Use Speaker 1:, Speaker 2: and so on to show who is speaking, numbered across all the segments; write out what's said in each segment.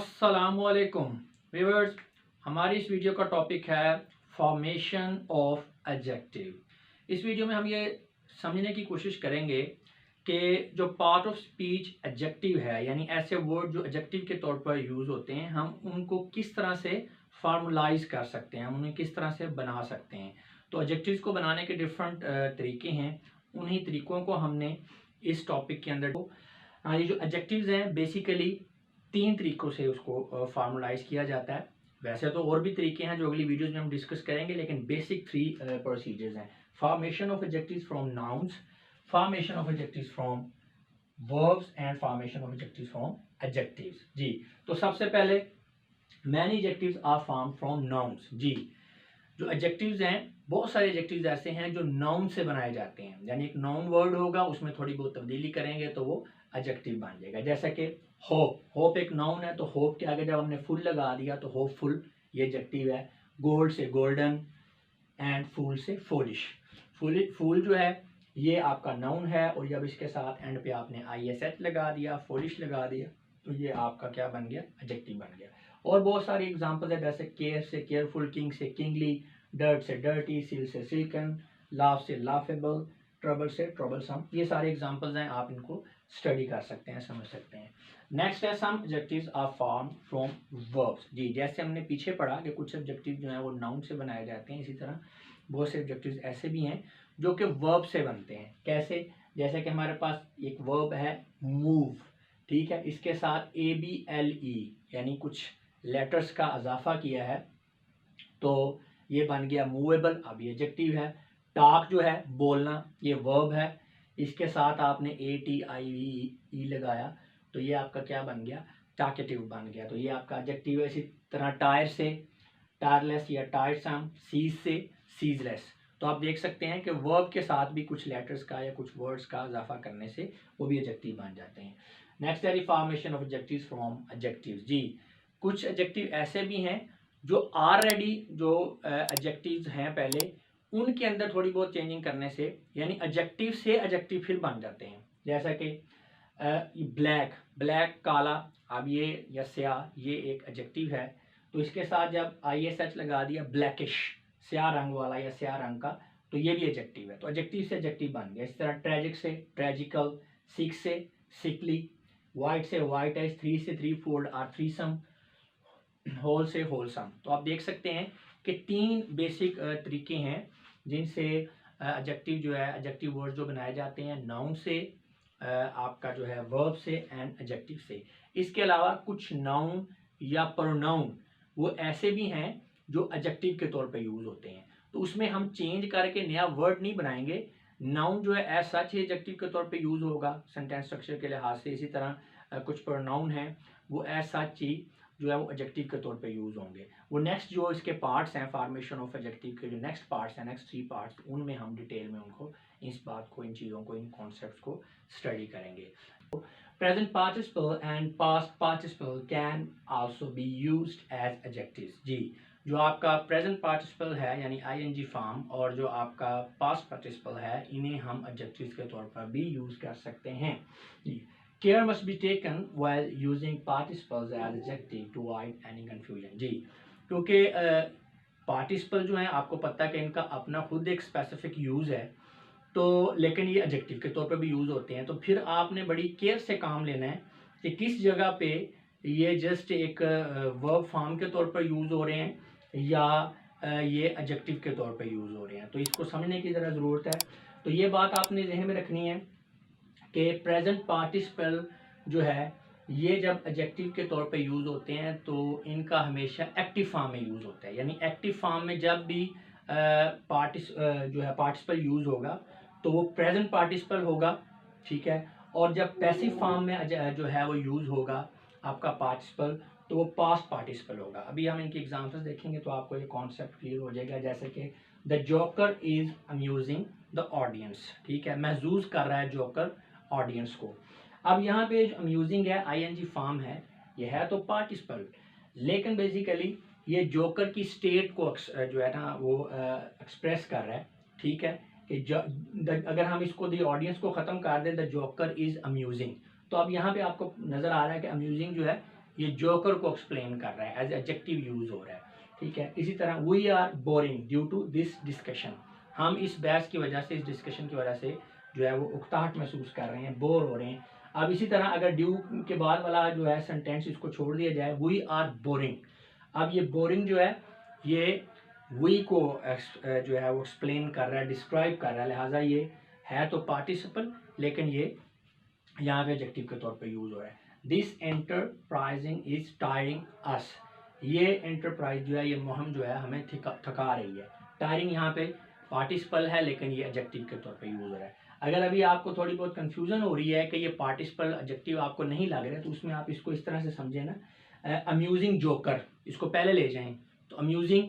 Speaker 1: अस्सलामुअलैकुम व्यूअर्स, हमारी इस वीडियो का टॉपिक है फॉर्मेशन ऑफ एडजेक्टिव। इस वीडियो में हम ये समझने की कोशिश करेंगे कि जो पार्ट ऑफ स्पीच एडजेक्टिव है, यानी ऐसे वर्ड जो एडजेक्टिव के तौर पर यूज़ होते हैं, हम उनको किस तरह से फार्मलाइज कर सकते हैं, हम उन्हें किस तरह से बना सकते हैं। तो एडजेक्टिव्स को बनाने के डिफरेंट तरीके हैं, उन्हीं तरीक़ों को हमने इस टॉपिक के अंदर ये जो एडजेक्टिव्स हैं बेसिकली तीन तरीक़ों से उसको फार्मलाइज किया जाता है। वैसे तो और भी तरीके हैं जो अगली वीडियोस में हम डिस्कस करेंगे, लेकिन बेसिक थ्री प्रोसीजर्स हैं। Formation of adjectives from nouns, formation of adjectives from verbs and formation of adjectives from adjectives. जी, तो सबसे पहले many adjectives are form from nouns. जी, जो एडजेक्टिव्स हैं, बहुत सारे एडजेक्टिव्स ऐसे हैं जो नाउन से बनाए जाते हैं, यानी एक नाउन वर्ड होगा, उसमें थोड़ी बहुत तब्दीली करेंगे तो वो एडजेक्टिव बन जाएगा। जैसा कि होप, होप एक नाउन है, तो होप के आगे जब हमने फुल लगा दिया तो होपफुल, ये एडजेक्टिव है। गोल्ड से गोल्डन एंड फूल से फूलिश। फूल जो है ये आपका नाउन है, और जब इसके साथ एंड पे आपने ISH लगा दिया, फूलिश लगा दिया, तो ये आपका क्या बन गया, एडजेक्टिव बन गया। और बहुत सारी एग्जांपल्स है, जैसे केयर से केयरफुल, किंग से किंगली, डर्ट से डर्टी, सिल से सिल्कन, लाव से लाफेबल, ट्रबल से ट्रबलसम। ये सारे एग्जांपल्स हैं, आप इनको स्टडी कर सकते हैं, समझ सकते हैं। नेक्स्ट है some adjectives are form from verbs. जी, जैसे हमने पीछे पढ़ा कि कुछ एडजेक्टिव जो है वो नाउन से बनाए जाते हैं, इसी तरह बहुत से एडजेक्टिव्स ऐसे भी हैं जो कि वर्ब से बनते हैं। कैसे? जैसे कि हमारे पास एक वर्ब है मूव, ठीक है, इसके साथ ABLE यानी कुछ लेटर्स का इजाफा किया है, तो ये बन गया मूवेबल। अब ये एडजेक्टिव है। टॉक जो है बोलना, ये वर्ब है, इसके साथ आपने ATIVE लगाया, तो ये आपका क्या बन गया, टॉकेटिव बन गया, तो ये आपका एडजेक्टिव है। इसी तरह टायर से टायरलेस या टायरसम, सीज से सीजलेस। तो आप देख सकते हैं कि वर्ब के साथ भी कुछ लेटर्स का या कुछ वर्ड्स का इजाफा करने से वो भी एडजेक्टिव बन जाते हैं। नेक्स्ट है formation of adjectives from adjectives. जी, कुछ एडजेक्टिव ऐसे भी हैं जो ऑलरेडी जो एडजेक्टिव्स हैं पहले, उनके अंदर थोड़ी बहुत चेंजिंग करने से, यानी एडजेक्टिव से एडजेक्टिव फिर बन जाते हैं। जैसा कि ब्लैक, ब्लैक काला, अब ये या स्याह, ये एक एडजेक्टिव है, तो इसके साथ जब ISH लगा दिया, ब्लैकिश, स्याह रंग वाला या स्याह रंग का, तो ये भी एडजेक्टिव है, तो एडजेक्टिव से एडजेक्टिव बन गया। इस तरह ट्रेजिक से ट्रेजिकल, सिक से सिकली, वाइट से वाइट एज, थ्री से थ्री फोल्ड और थ्रीसम, होल से होलसम। तो आप देख सकते हैं कि तीन बेसिक तरीके हैं जिनसे एडजेक्टिव जो है, एडजेक्टिव वर्ड जो बनाए जाते हैं, नाउन से, आपका जो है वर्ब से एंड एडजेक्टिव से। इसके अलावा कुछ नाउन या प्रोनाउन वो ऐसे भी हैं जो एडजेक्टिव के तौर पे यूज़ होते हैं, तो उसमें हम चेंज करके नया वर्ड नहीं बनाएंगे। नाउन जो है एज सच ही एडजेक्टिव के तौर पे यूज़ होगा सेंटेंस स्ट्रक्चर के लिहाज से। इसी तरह कुछ प्रोनाउन हैं वो एज सच ही जो है वो एडजेक्टिव के तौर पे यूज़ होंगे। वो नेक्स्ट जो इसके पार्ट्स हैं, फॉर्मेशन ऑफ एडजेक्टिव के जो नेक्स्ट पार्ट्स हैं, नेक्स्ट 3 पार्ट्स, उनमें हम डिटेल में उनको, इस बात को, इन चीज़ों को, इन कॉन्सेप्ट्स को स्टडी करेंगे। Present participle and past participle can also be used as adjectives। जी, जो आपका present participle है यानी ING फॉर्म, और जो आपका past participle है, इन्हें हम adjectives के तौर पर भी यूज़ कर सकते हैं। जी, care must be taken while using participles as adjective to avoid any confusion। जी, क्योंकि पार्टिसिपल जो है, आपको पता है कि इनका अपना खुद एक स्पेसिफिक यूज़ है, तो लेकिन ये एडजेक्टिव के तौर पे भी यूज़ होते हैं, तो फिर आपने बड़ी केयर से काम लेना है कि किस जगह पे ये जस्ट एक वर्ब फॉर्म के तौर पर यूज़ हो रहे हैं या ये एडजेक्टिव के तौर पे यूज़ हो रहे हैं, तो इसको समझने की ज़रा ज़रूरत है। तो ये बात आपने ज़हन में रखनी है कि प्रेजेंट पार्टिसिपल जो है, ये जब एडजेक्टिव के तौर पे यूज़ होते हैं तो इनका हमेशा एक्टिव फॉर्म में यूज़ होता है। यानी एक्टिव फॉर्म में जब भी जो है पार्टिसिपल यूज़ होगा तो वो प्रेजेंट पार्टिसिपल होगा, ठीक है। और जब पैसिव फॉर्म में जो है वो यूज़ होगा आपका पार्टिसिपल, तो वो पास्ट पार्टिसिपल होगा। अभी हम इनकी एग्जांपल्स देखेंगे तो आपको ये कॉन्सेप्ट क्लियर हो जाएगा। जैसे कि the joker is amusing the audience, ठीक है, महजूज कर रहा है जोकर ऑडियंस को। अब यहाँ पे जो अम्यूजिंग है, ING फॉर्म है, ये है तो पार्टिसिपल, लेकिन बेसिकली ये जोकर की स्टेट को जो है ना वो एक्सप्रेस कर रहा है, ठीक है, कि अगर हम इसको द ऑडियंस को ख़त्म कर दें, द जोकर इज़ अम्यूजिंग, तो अब यहाँ पे आपको नज़र आ रहा है कि अम्यूजिंग जो है ये जोकर को एक्सप्लेन कर रहा है, एज एडजेक्टिव यूज हो रहा है, ठीक है। इसी तरह we are boring due to this discussion, हम इस बहस की वजह से, इस डिस्कशन की वजह से जो है वो उकताहट महसूस कर रहे हैं, बोर हो रहे हैं। अब इसी तरह अगर ड्यू के बाद वाला जो है सेंटेंस इसको छोड़ दिया जाए, वी आर बोरिंग, अब ये बोरिंग जो है ये वी को जो है वो एक्सप्लेन कर रहा है, डिस्क्राइब कर रहा है, लिहाजा ये है तो पार्टिसिपल लेकिन ये यहाँ पे एडजेक्टिव के तौर पे यूज हो रहा है। दिस एंटरप्राइजिंग इज टायरिंग अस, ये एंटरप्राइज जो है, ये मुहिम जो है हमें थका रही है। टायरिंग यहाँ पे पार्टिसिपल है लेकिन ये एडजेक्टिव के तौर पे यूज हो रहा है। अगर अभी आपको थोड़ी बहुत कंफ्यूजन हो रही है कि ये पार्टिसिपल एडजेक्टिव आपको नहीं लग रहा है, तो उसमें आप इसको इस तरह से समझे ना, अम्यूजिंग जोकर, इसको पहले ले जाएं तो अम्यूजिंग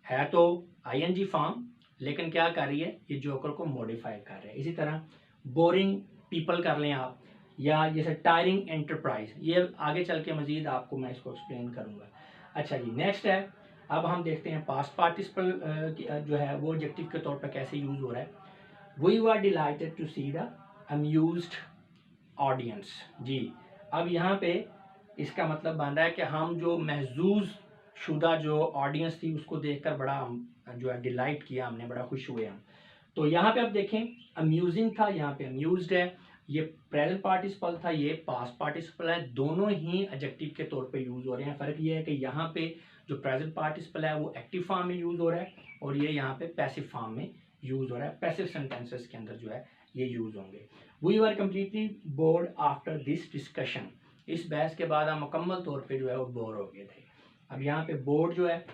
Speaker 1: है तो आईएनजी फॉर्म, लेकिन क्या कर रही है, ये जोकर को मॉडिफाई कर रहे हैं। इसी तरह बोरिंग पीपल कर लें आप, या जैसे टायरिंग एंटरप्राइज, ये आगे चल के मजीद आपको मैं इसको एक्सप्लेन करूंगा। अच्छा जी, नेक्स्ट है, अब हम देखते हैं पास्ट पार्टिसिपल जो है वो एडजेक्टिव के तौर पर कैसे यूज हो रहा है। We were delighted to see the amused audience, जी अब यहाँ पे इसका मतलब बन रहा है कि हम जो महजूज शुदा जो ऑडियंस थी उसको देखकर बड़ा जो है डिलाइट किया हमने, बड़ा खुश हुए हम। तो यहाँ पे आप देखें अम्यूजिंग था, यहाँ पे अम्यूज्ड है, ये प्रेजेंट पार्टिसिपल था, ये पास्ट पार्टिसिपल है, दोनों ही एडजेक्टिव के तौर पे यूज हो रहे हैं। फर्क ये है कि यहाँ पे जो प्रेजेंट पार्टिसिपल है वो एक्टिव फॉर्म में यूज हो रहा है और ये यहाँ पे पैसिव फॉर्म में यूज हो रहा है। पैसिव सेंटेंसेस के अंदर जो है ये यूज होंगे। We were completely bored after this discussion, इस बहस के बाद हम मुकम्मल तौर पे जो है वो बोर हो गए थे। अब यहाँ पे बोर्ड जो है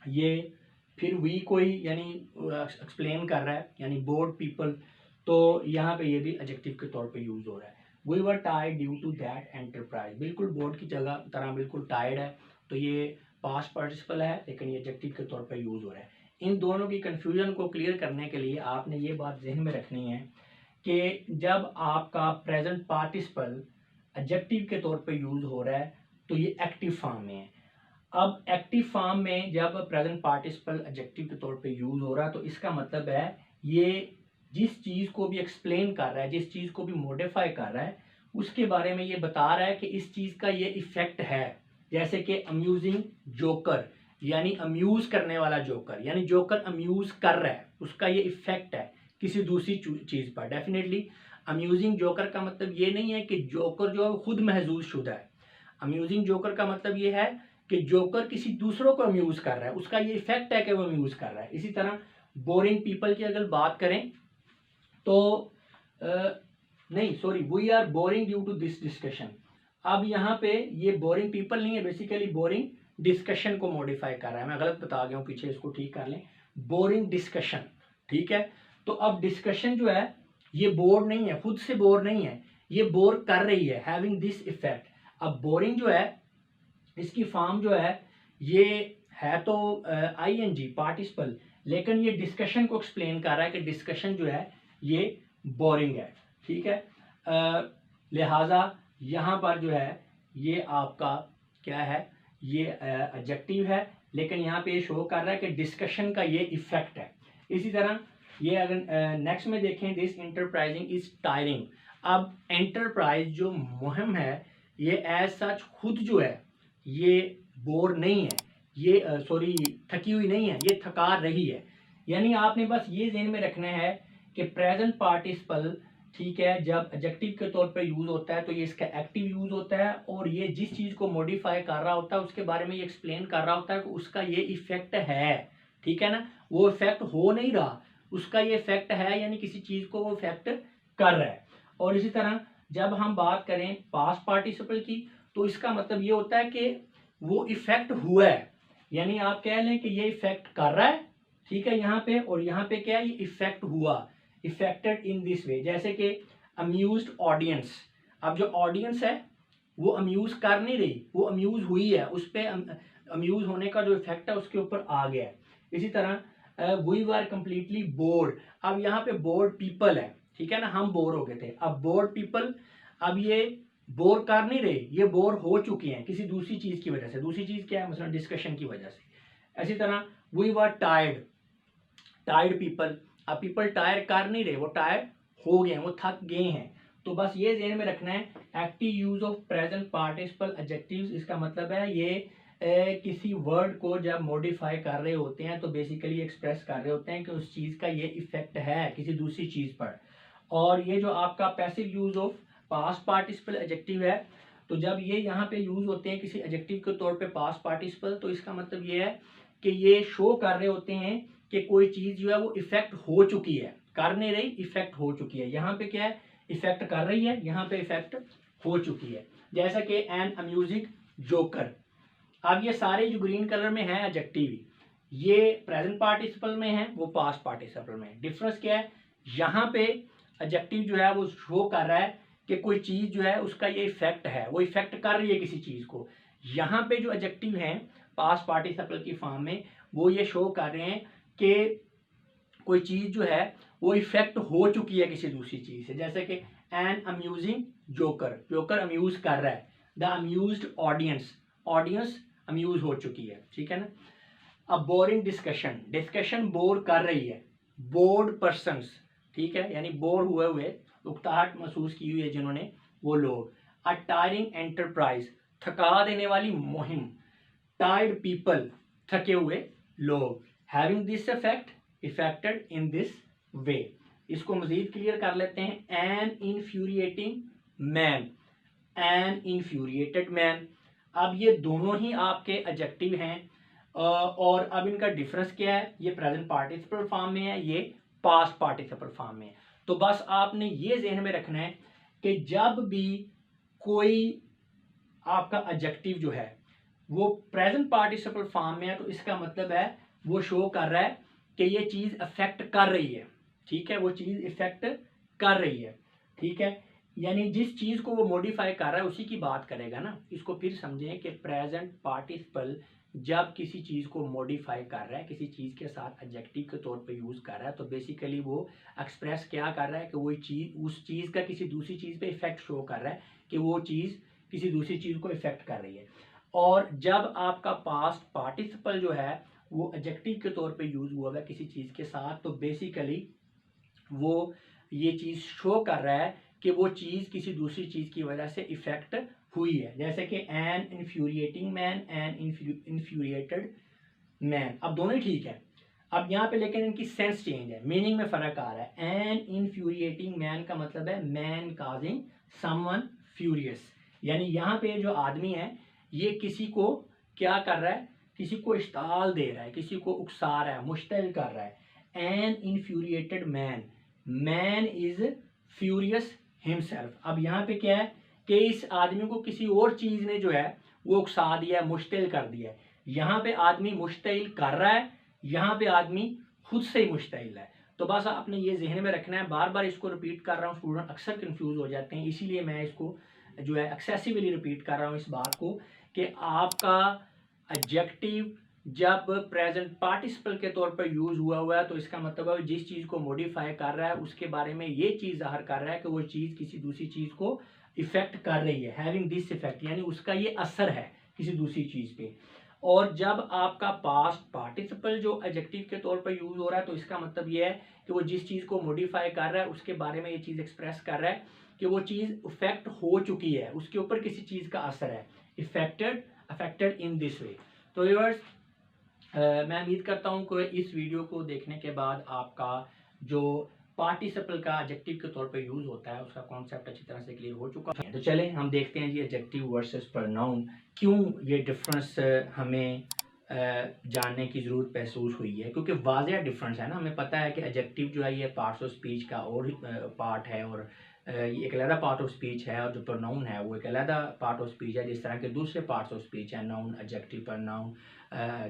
Speaker 1: ये फिर वी को ही यानी एक्सप्लेन कर रहा है, यानी बोर्ड पीपल, तो यहाँ पे ये भी एडजेक्टिव के तौर पे यूज हो रहा है। We were tired due to that enterprise, बिल्कुल बोर्ड की जगह तरह बिल्कुल टायर्ड है, तो ये पास्ट पार्टिसिपल है लेकिन ये एडजेक्टिव के तौर पे यूज हो रहा है। इन दोनों की कंफ्यूजन को क्लियर करने के लिए आपने ये बात जहन में रखनी है कि जब आपका प्रेजेंट पार्टिसिपल एडजेक्टिव के तौर पे यूज हो रहा है तो ये एक्टिव फॉर्म में है। अब एक्टिव फॉर्म में जब प्रेजेंट पार्टिसिपल एडजेक्टिव के तौर पे यूज हो रहा है तो इसका मतलब है ये जिस चीज को भी एक्सप्लेन कर रहा है, जिस चीज को भी मॉडिफाई कर रहा है, उसके बारे में ये बता रहा है कि इस चीज का ये इफेक्ट है। जैसे कि अम्यूजिंग जोकर, यानी अम्यूज करने वाला जोकर, यानी जोकर अम्यूज कर रहा है, उसका ये इफेक्ट है किसी दूसरी चीज पर। डेफिनेटली अम्यूजिंग जोकर का मतलब ये नहीं है कि जोकर जो है खुद महजूज शुदा है। अम्यूजिंग जोकर का मतलब ये है कि जोकर किसी दूसरों को अम्यूज कर रहा है, उसका ये इफेक्ट है कि वो अम्यूज कर रहा है। इसी तरह बोरिंग पीपल की अगर बात करें तो नहीं sorry, we are boring due to this discussion, अब यहाँ पे ये बोरिंग पीपल नहीं है, बेसिकली बोरिंग डिस्कशन को मॉडिफाई कर रहा है। मैं गलत बता गया हूँ, पीछे इसको ठीक कर लें, बोरिंग डिस्कशन, ठीक है। तो अब डिस्कशन जो है ये बोर नहीं है, खुद से बोर नहीं है, ये बोर कर रही है, हैविंग दिस इफेक्ट। अब बोरिंग जो है इसकी फॉर्म जो है ये है तो आईएनजी पार्टिसिपल, लेकिन ये डिस्कशन को एक्सप्लेन कर रहा है कि डिस्कशन जो है ये बोरिंग है, ठीक है। लिहाजा यहाँ पर जो है ये आपका क्या है, ये एडजेक्टिव है, लेकिन यहाँ पे ये शो कर रहा है कि डिस्कशन का ये इफेक्ट है। इसी तरह ये अगर नेक्स्ट में देखें, दिस इंटरप्राइजिंग इज टायरिंग, अब एंटरप्राइज जो मुहिम है ये एज सच खुद जो है ये बोर नहीं है, ये सॉरी थकी हुई नहीं है, ये थका रही है। यानी आपने बस ये ध्यान में रखना है कि प्रेजेंट पार्टिसिपल, ठीक है, जब एडजेक्टिव के तौर पे यूज होता है तो ये इसका एक्टिव यूज होता है और ये जिस चीज को मॉडिफाई कर रहा होता है उसके बारे में ये एक्सप्लेन कर रहा होता है कि उसका ये इफेक्ट है, ठीक है ना। वो इफेक्ट हो नहीं रहा, उसका ये इफेक्ट है, यानी किसी चीज को वो इफेक्ट कर रहा है। और इसी तरह जब हम बात करें पास्ट पार्टिसिपल की तो इसका मतलब ये होता है कि वो इफेक्ट हुआ है, यानी आप कह लें कि ये इफेक्ट कर रहा है, ठीक है, यहाँ पे, और यहाँ पे क्या है, ये इफेक्ट हुआ, इफेक्टेड इन दिस वे। जैसे कि अम्यूज्ड ऑडियंस, अब जो ऑडियंस है वो अम्यूज कर नहीं रही, वो अम्यूज हुई है, उस पर अम्यूज होने का जो इफेक्ट है उसके ऊपर आ गया है। इसी तरह वी वर कंप्लीटली बोर्ड, अब यहाँ पे बोर्ड पीपल है, ठीक है ना, हम बोर हो गए थे, अब बोर्ड पीपल, अब ये बोर कर नहीं रहे, ये बोर हो चुके हैं किसी दूसरी चीज की वजह से। दूसरी चीज क्या है, मतलब डिस्कशन की वजह से। इसी तरह we were tired, tired people, अब पीपल टायर कर नहीं रहे, वो टायर हो गए हैं, वो थक गए हैं। तो बस ये ध्यान में रखना है active use of present participle adjectives, इसका मतलब है ये किसी वर्ड को जब मॉडिफाई कर रहे होते हैं तो बेसिकली एक्सप्रेस कर रहे होते हैं कि उस चीज़ का ये इफेक्ट है किसी दूसरी चीज़ पर। और ये जो आपका passive use of past participle adjective है, तो जब ये यहाँ पे यूज होते हैं किसी एडजेक्टिव के तौर पे पास्ट पार्टिसिपल, तो इसका मतलब ये है कि ये शो कर रहे होते हैं कि कोई चीज़ जो है वो इफेक्ट हो चुकी है, कर नहीं रही, इफेक्ट हो चुकी है। यहाँ पे क्या है, इफेक्ट कर रही है, यहाँ पे इफेक्ट हो चुकी है। जैसा कि एन अम्यूजिंग जोकर। अब ये सारे जो ग्रीन कलर में है एडजेक्टिव, ये प्रेजेंट पार्टिसिपल में है, वो पास्ट पार्टिसिपल में है। डिफरेंस क्या है, यहाँ पे एडजेक्टिव जो है वो शो कर रहा है कि कोई चीज़ जो है उसका ये इफेक्ट है, वो इफेक्ट कर रही है किसी चीज़ को। यहाँ पे जो एडजेक्टिव हैं पास्ट पार्टिसिपल की फॉर्म में, वो ये शो कर रहे हैं कि कोई चीज़ जो है वो इफेक्ट हो चुकी है किसी दूसरी चीज़ से। जैसे कि an amusing joker, joker amuse कर रहा है। The amused audience, audience amuse हो चुकी है, ठीक है ना। अब बोरिंग डिस्कशन, डिस्कशन बोर कर रही है। बोर्ड पर्सन्स, ठीक है, यानी बोर हुए उकताहट महसूस की हुई है जिन्होंने, वो लोग। अ टायरिंग एंटरप्राइज, थका देने वाली मुहिम। टायर्ड पीपल, थके हुए लोग। Having this effect, effected in this way. इसको मजीद क्लियर कर लेते हैं। An infuriating man, an infuriated man. अब ये दोनों ही आपके एडजेक्टिव हैं और अब इनका डिफरेंस क्या है, ये प्रेजेंट पार्टिसिपल फॉर्म में है, ये पास्ट पार्टिसिपल फॉर्म में है। तो बस आपने ये ज़हन में रखना है कि जब भी कोई आपका एडजेक्टिव जो है वो प्रेजेंट पार्टिसिपल फॉर्म में है, तो इसका मतलब है वो शो कर रहा है कि ये चीज़ अफेक्ट कर रही है, ठीक है, वो चीज़ इफेक्ट कर रही है, ठीक है। यानी जिस चीज़ को वो मॉडिफाई कर रहा है उसी की बात करेगा ना। इसको फिर समझें कि प्रेजेंट पार्टिसिपल जब किसी चीज़ को मॉडिफाई कर रहा है, किसी चीज़ के साथ एडजेक्टिव के तौर पे यूज़ कर रहा है, तो बेसिकली वो एक्सप्रेस क्या कर रहा है कि वो चीज़, उस चीज़ का किसी दूसरी चीज़ पे इफेक्ट शो कर रहा है कि वो चीज़ किसी दूसरी चीज़ को इफेक्ट कर रही है। और जब आपका पास्ट पार्टिसिपल जो है वो एडजेक्टिव के तौर पे यूज़ हुआ है किसी चीज़ के साथ, तो बेसिकली वो ये चीज़ शो कर रहा है कि वो चीज़ किसी दूसरी चीज़ की वजह से इफेक्ट हुई है। जैसे कि an infuriating man, an infuriated man. अब दोनों ही ठीक है, अब यहाँ पे लेकिन इनकी सेंस चेंज है, मीनिंग में फ़र्क आ रहा है। एन इन्फ्यूरिएटिंग मैन का मतलब है मैन काजिंग समवन फ्यूरियस, यानी यहाँ पे जो आदमी है ये किसी को क्या कर रहा है, किसी को इश्ताल दे रहा है, किसी को उकसा रहा है, मुश्तिल कर रहा है। An infuriated man, man is furious himself. अब यहाँ पे क्या है कि इस आदमी को किसी और चीज़ ने जो है वो उकसा दिया है, मुश्तिल कर दिया है। यहाँ पे आदमी मुश्तिल कर रहा है, यहाँ पे आदमी खुद से ही मुश्तिल है। तो बस आपने ये जहन में रखना है। बार बार इसको रिपीट कर रहा हूँ, स्टूडेंट अक्सर कंफ्यूज हो जाते हैं, इसीलिए मैं इसको जो है एक्सेसिवली रिपीट कर रहा हूँ इस बात को कि आपका एडजेक्टिव जब प्रेजेंट पार्टिसिपल के तौर पर यूज हुआ है तो इसका मतलब है जिस चीज़ को मॉडिफाई कर रहा है उसके बारे में ये चीज़ ज़ाहिर कर रहा है कि वो चीज़ किसी दूसरी चीज़ को इफेक्ट कर रही है, हैविंग दिस इफेक्ट, यानी उसका ये असर है किसी दूसरी चीज़ पे। और जब आपका पास्ट पार्टिसिपल जो एडजेक्टिव के तौर पर यूज हो रहा है तो इसका मतलब ये है कि वो जिस चीज़ को मॉडिफाई कर रहा है उसके बारे में ये चीज़ एक्सप्रेस कर रहा है कि वो चीज़ इफेक्ट हो चुकी है, उसके ऊपर किसी चीज़ का असर है, इफेक्टेड, अफेक्टेड इन दिस वे। तो व्यूअर्स, मैं उम्मीद करता हूँ कि इस वीडियो को देखने के बाद आपका जो पार्टिसिपल का एडजेक्टिव के तौर पे यूज़ होता है उसका कॉन्सेप्ट अच्छी तरह से क्लियर हो चुका है। तो चलें हम देखते हैं जी एडजेक्टिव वर्सेस प्रोनाउन, क्यों ये डिफरेंस हमें जानने की ज़रूरत महसूस हुई है, क्योंकि वाज़ेह डिफरेंस है ना। हमें पता है कि एडजेक्टिव जो है ये पार्ट्स ऑफ स्पीच का और पार्ट है, और ये एक अलग पार्ट ऑफ स्पीच है, और जो प्रोनाउन है वो एक अलग पार्ट ऑफ स्पीच है, जिस तरह के दूसरे पार्ट्स ऑफ स्पीच है, नाउन, एडजेक्टिव, प्रोनाउन,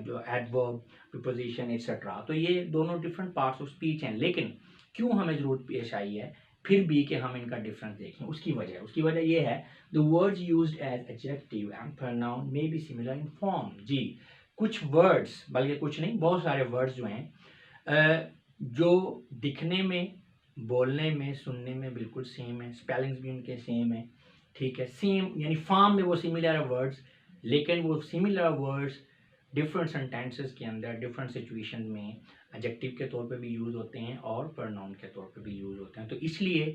Speaker 1: जो एडवर्ब, प्रीपोजिशन एक्सेट्रा। तो ये दोनों डिफरेंट पार्ट्स ऑफ स्पीच हैं, लेकिन क्यों हमें ज़रूरत पेश आई है फिर भी कि हम इनका डिफरेंस देखें, उसकी वजह ये है the words used as adjective and pronoun may be similar in form. जी, कुछ वर्ड्स, बल्कि कुछ नहीं, बहुत सारे वर्ड्स जो हैं जो दिखने में, बोलने में, सुनने में बिल्कुल सेम है, स्पेलिंग्स भी उनके सेम है, ठीक है, सेम यानी फॉर्म में वो सिमिलर है वर्ड्स, लेकिन वो सिमिलर वर्ड्स डिफरेंट सेंटेंसेस के अंदर डिफरेंट सिचुएशन में एडजेक्टिव के तौर पे भी यूज़ होते हैं और प्रोनाउन के तौर पे भी यूज़ होते हैं। तो इसलिए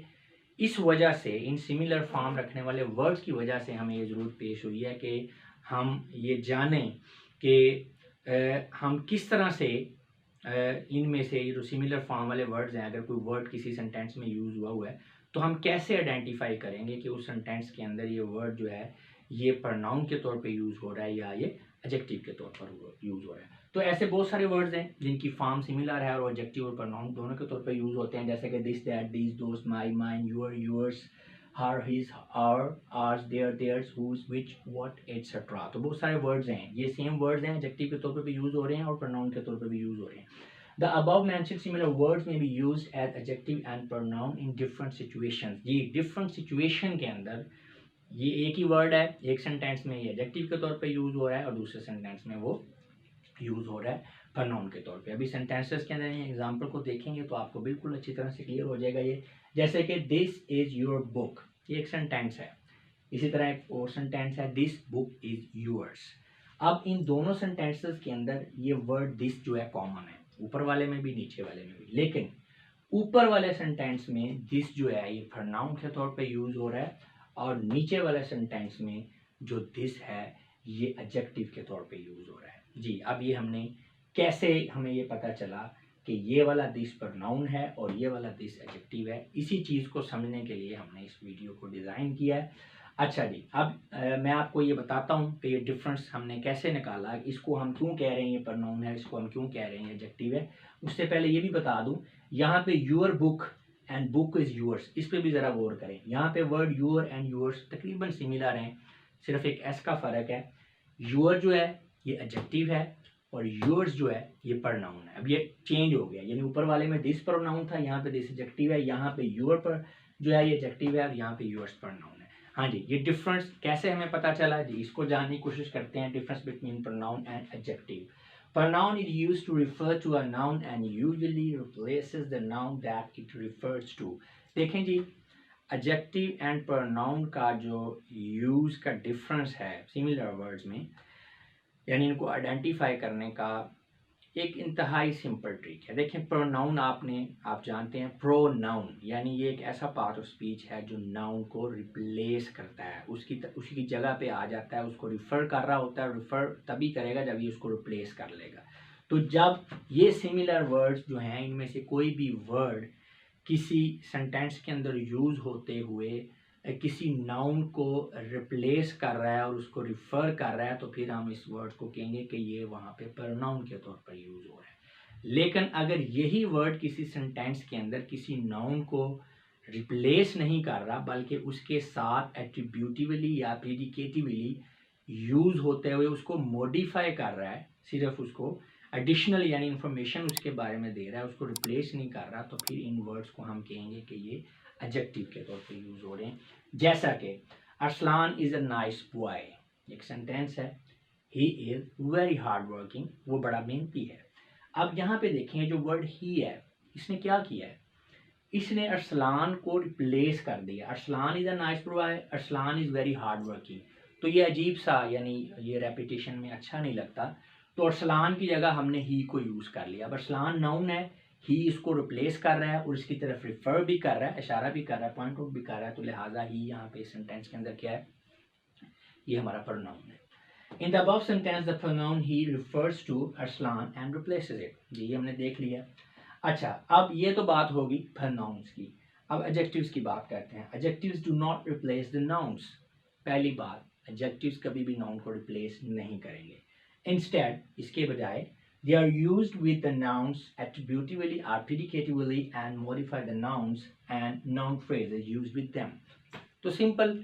Speaker 1: इस वजह से इन सिमिलर फॉर्म रखने वाले वर्ड्स की वजह से हमें ये ज़रूरत पेश हुई है कि हम ये जानें कि हम किस तरह से इनमें से ये जो सिमिलर फॉर्म वाले वर्ड्स हैं, अगर कोई वर्ड किसी सेंटेंस में यूज़ हुआ है तो हम कैसे आइडेंटिफाई करेंगे कि उस सेंटेंस के अंदर ये वर्ड जो है ये प्रोनाउन के तौर पे यूज़ हो रहा है या ये एडजेक्टिव के तौर पर यूज़ हो रहा है। तो ऐसे बहुत सारे वर्ड्स हैं जिनकी फॉर्म सिमिलर है और एडजेक्टिव और प्रोनाउन दोनों के तौर पे यूज़ होते हैं, जैसे कि this, that, these, those, my, mine, your, yours, her, his, our, ours, their, theirs, whose, which, what, etcetera. तो बहुत सारे वर्ड्स हैं, ये सेम वर्ड्स हैं, एडजेक्टिव के तौर पे भी यूज़ हो रहे हैं और प्रोनाउन के तौर पे भी यूज़ हो रहे हैं। The above mentioned similar words may be used as adjective and pronoun in different situations। ये different situation के अंदर ये एक ही वर्ड है, एक सेंटेंस में ये एडजेक्टिव के तौर पे यूज हो रहा है और दूसरे सेंटेंस में वो यूज हो रहा है प्रोनाउन के तौर पे। अभी सेंटेंसेस के अंदर ये एग्जांपल को देखेंगे तो आपको बिल्कुल अच्छी तरह से क्लियर हो जाएगा ये। जैसे कि दिस इज योर बुक, ये एक सेंटेंस है। इसी तरह एक और सेंटेंस है दिस बुक इज योर्स। अब इन दोनों सेंटेंसेस के अंदर ये वर्ड दिस जो है कॉमन है, ऊपर वाले में भी नीचे वाले में भी, लेकिन ऊपर वाले सेंटेंस में दिस जो है ये प्रोनाउन के तौर पे यूज हो रहा है और नीचे वाले सेंटेंस में जो दिस है ये एडजेक्टिव के तौर पे यूज हो रहा है। जी, अब ये हमने कैसे हमें ये पता चला कि ये वाला दिस प्रोनाउन है और ये वाला दिस एडजेक्टिव है, इसी चीज़ को समझने के लिए हमने इस वीडियो को डिज़ाइन किया है। अच्छा जी, अब मैं आपको ये बताता हूँ कि ये डिफरेंस हमने कैसे निकाला, इसको हम क्यों कह रहे हैं ये प्रोनाउन है, इसको हम क्यों कह रहे हैं एडजेक्टिव है। उससे पहले ये भी बता दूँ, यहाँ पे your book and book is yours, इस पे भी ज़रा गौर करें। यहाँ पे वर्ड यूर एंड यूअर्स तकरीबन सिमिलर हैं, सिर्फ एक एस का फ़र्क है। यूअर जो है ये एडजेक्टिव है और यूअर्स जो है ये प्रोनाउन है। अब ये चेंज हो गया, यानी ऊपर वाले में दिस प्रोनाउन था, यहाँ पे दिस एडजेक्टिव है, यहाँ पे यूअर पर जो है ये एडजेक्टिव है और यहाँ पे यूअर्स प्रोनाउन है। हाँ जी, ये डिफरेंस कैसे हमें पता चला जी, इसको जानने की कोशिश करते हैं। Difference between pronoun and adjective. Pronoun is used to refer to a noun and usually replaces the noun that it refers to। देखें जी, adjective and pronoun का जो यूज का डिफरेंस है सिमिलर वर्ड्स में, यानी इनको आइडेंटिफाई करने का एक इंतहाई सिंपल ट्रिक है। देखें, प्रोनाउन आप जानते हैं, प्रोनाउन यानी ये एक ऐसा पार्ट ऑफ स्पीच है जो नाउन को रिप्लेस करता है, उसकी जगह पे आ जाता है, उसको रिफ़र कर रहा होता है। रिफ़र तभी करेगा जब ये उसको रिप्लेस कर लेगा। तो जब ये सिमिलर वर्ड्स जो हैं, इनमें से कोई भी वर्ड किसी सेंटेंस के अंदर यूज़ होते हुए किसी नाउन को रिप्लेस कर रहा है और उसको रिफ़र कर रहा है, तो फिर हम इस वर्ड को कहेंगे कि ये वहाँ पे प्रोनाउन के तौर पर यूज़ हो रहा है। लेकिन अगर यही वर्ड किसी सेंटेंस के अंदर किसी नाउन को रिप्लेस नहीं कर रहा, बल्कि उसके साथ एट्रीब्यूटिवली या प्रीडिकेटिवली यूज़ होते हुए उसको मॉडिफाई कर रहा है, सिर्फ उसको एडिशनल यानी इन्फॉर्मेशन उसके बारे में दे रहा है, उसको रिप्लेस नहीं कर रहा, तो फिर इन वर्ड्स को हम कहेंगे कि ये एडजेक्टिव के तौर पे यूज हो रहे हैं। जैसा कि Arsalan is a nice boy, एक सेंटेंस है, he is very hard working, वो बड़ा मेहनती है। अब यहाँ पे देखें, जो वर्ड ही है, इसने क्या किया है, इसने अरसलान को रिप्लेस कर दिया। Arsalan is a nice boy, Arsalan is very hard working. तो ये अजीब सा, यानी ये रेपिटेशन में अच्छा नहीं लगता, तो अरसलान की जगह हमने ही को यूज़ कर लिया। अब अरसलान नाउन है, ही इसको रिप्लेस कर रहा है और इसकी तरफ रिफर भी कर रहा है, इशारा भी कर रहा है, पॉइंट आउट भी कर रहा है, तो लिहाजा ही यहाँ पे सेंटेंस के अंदर क्या है, ये हमारा प्रोनाउन है। In the above sentence the pronoun he refers to Arsalan and replaces it. ये हमने देख लिया। अच्छा, अब ये तो बात होगी प्रोनाउंस की। अब एडजेक्टिव्स की बात करते हैं। Adjectives do not replace the nouns. पहली बात, एडजेक्टिव्स कभी भी नाउन को रिप्लेस नहीं करेंगे। इंस्टेड, इसके बजाय, they are used with the nouns attributively or predicatively and modify the nouns and noun phrases used with them। तो सिंपल,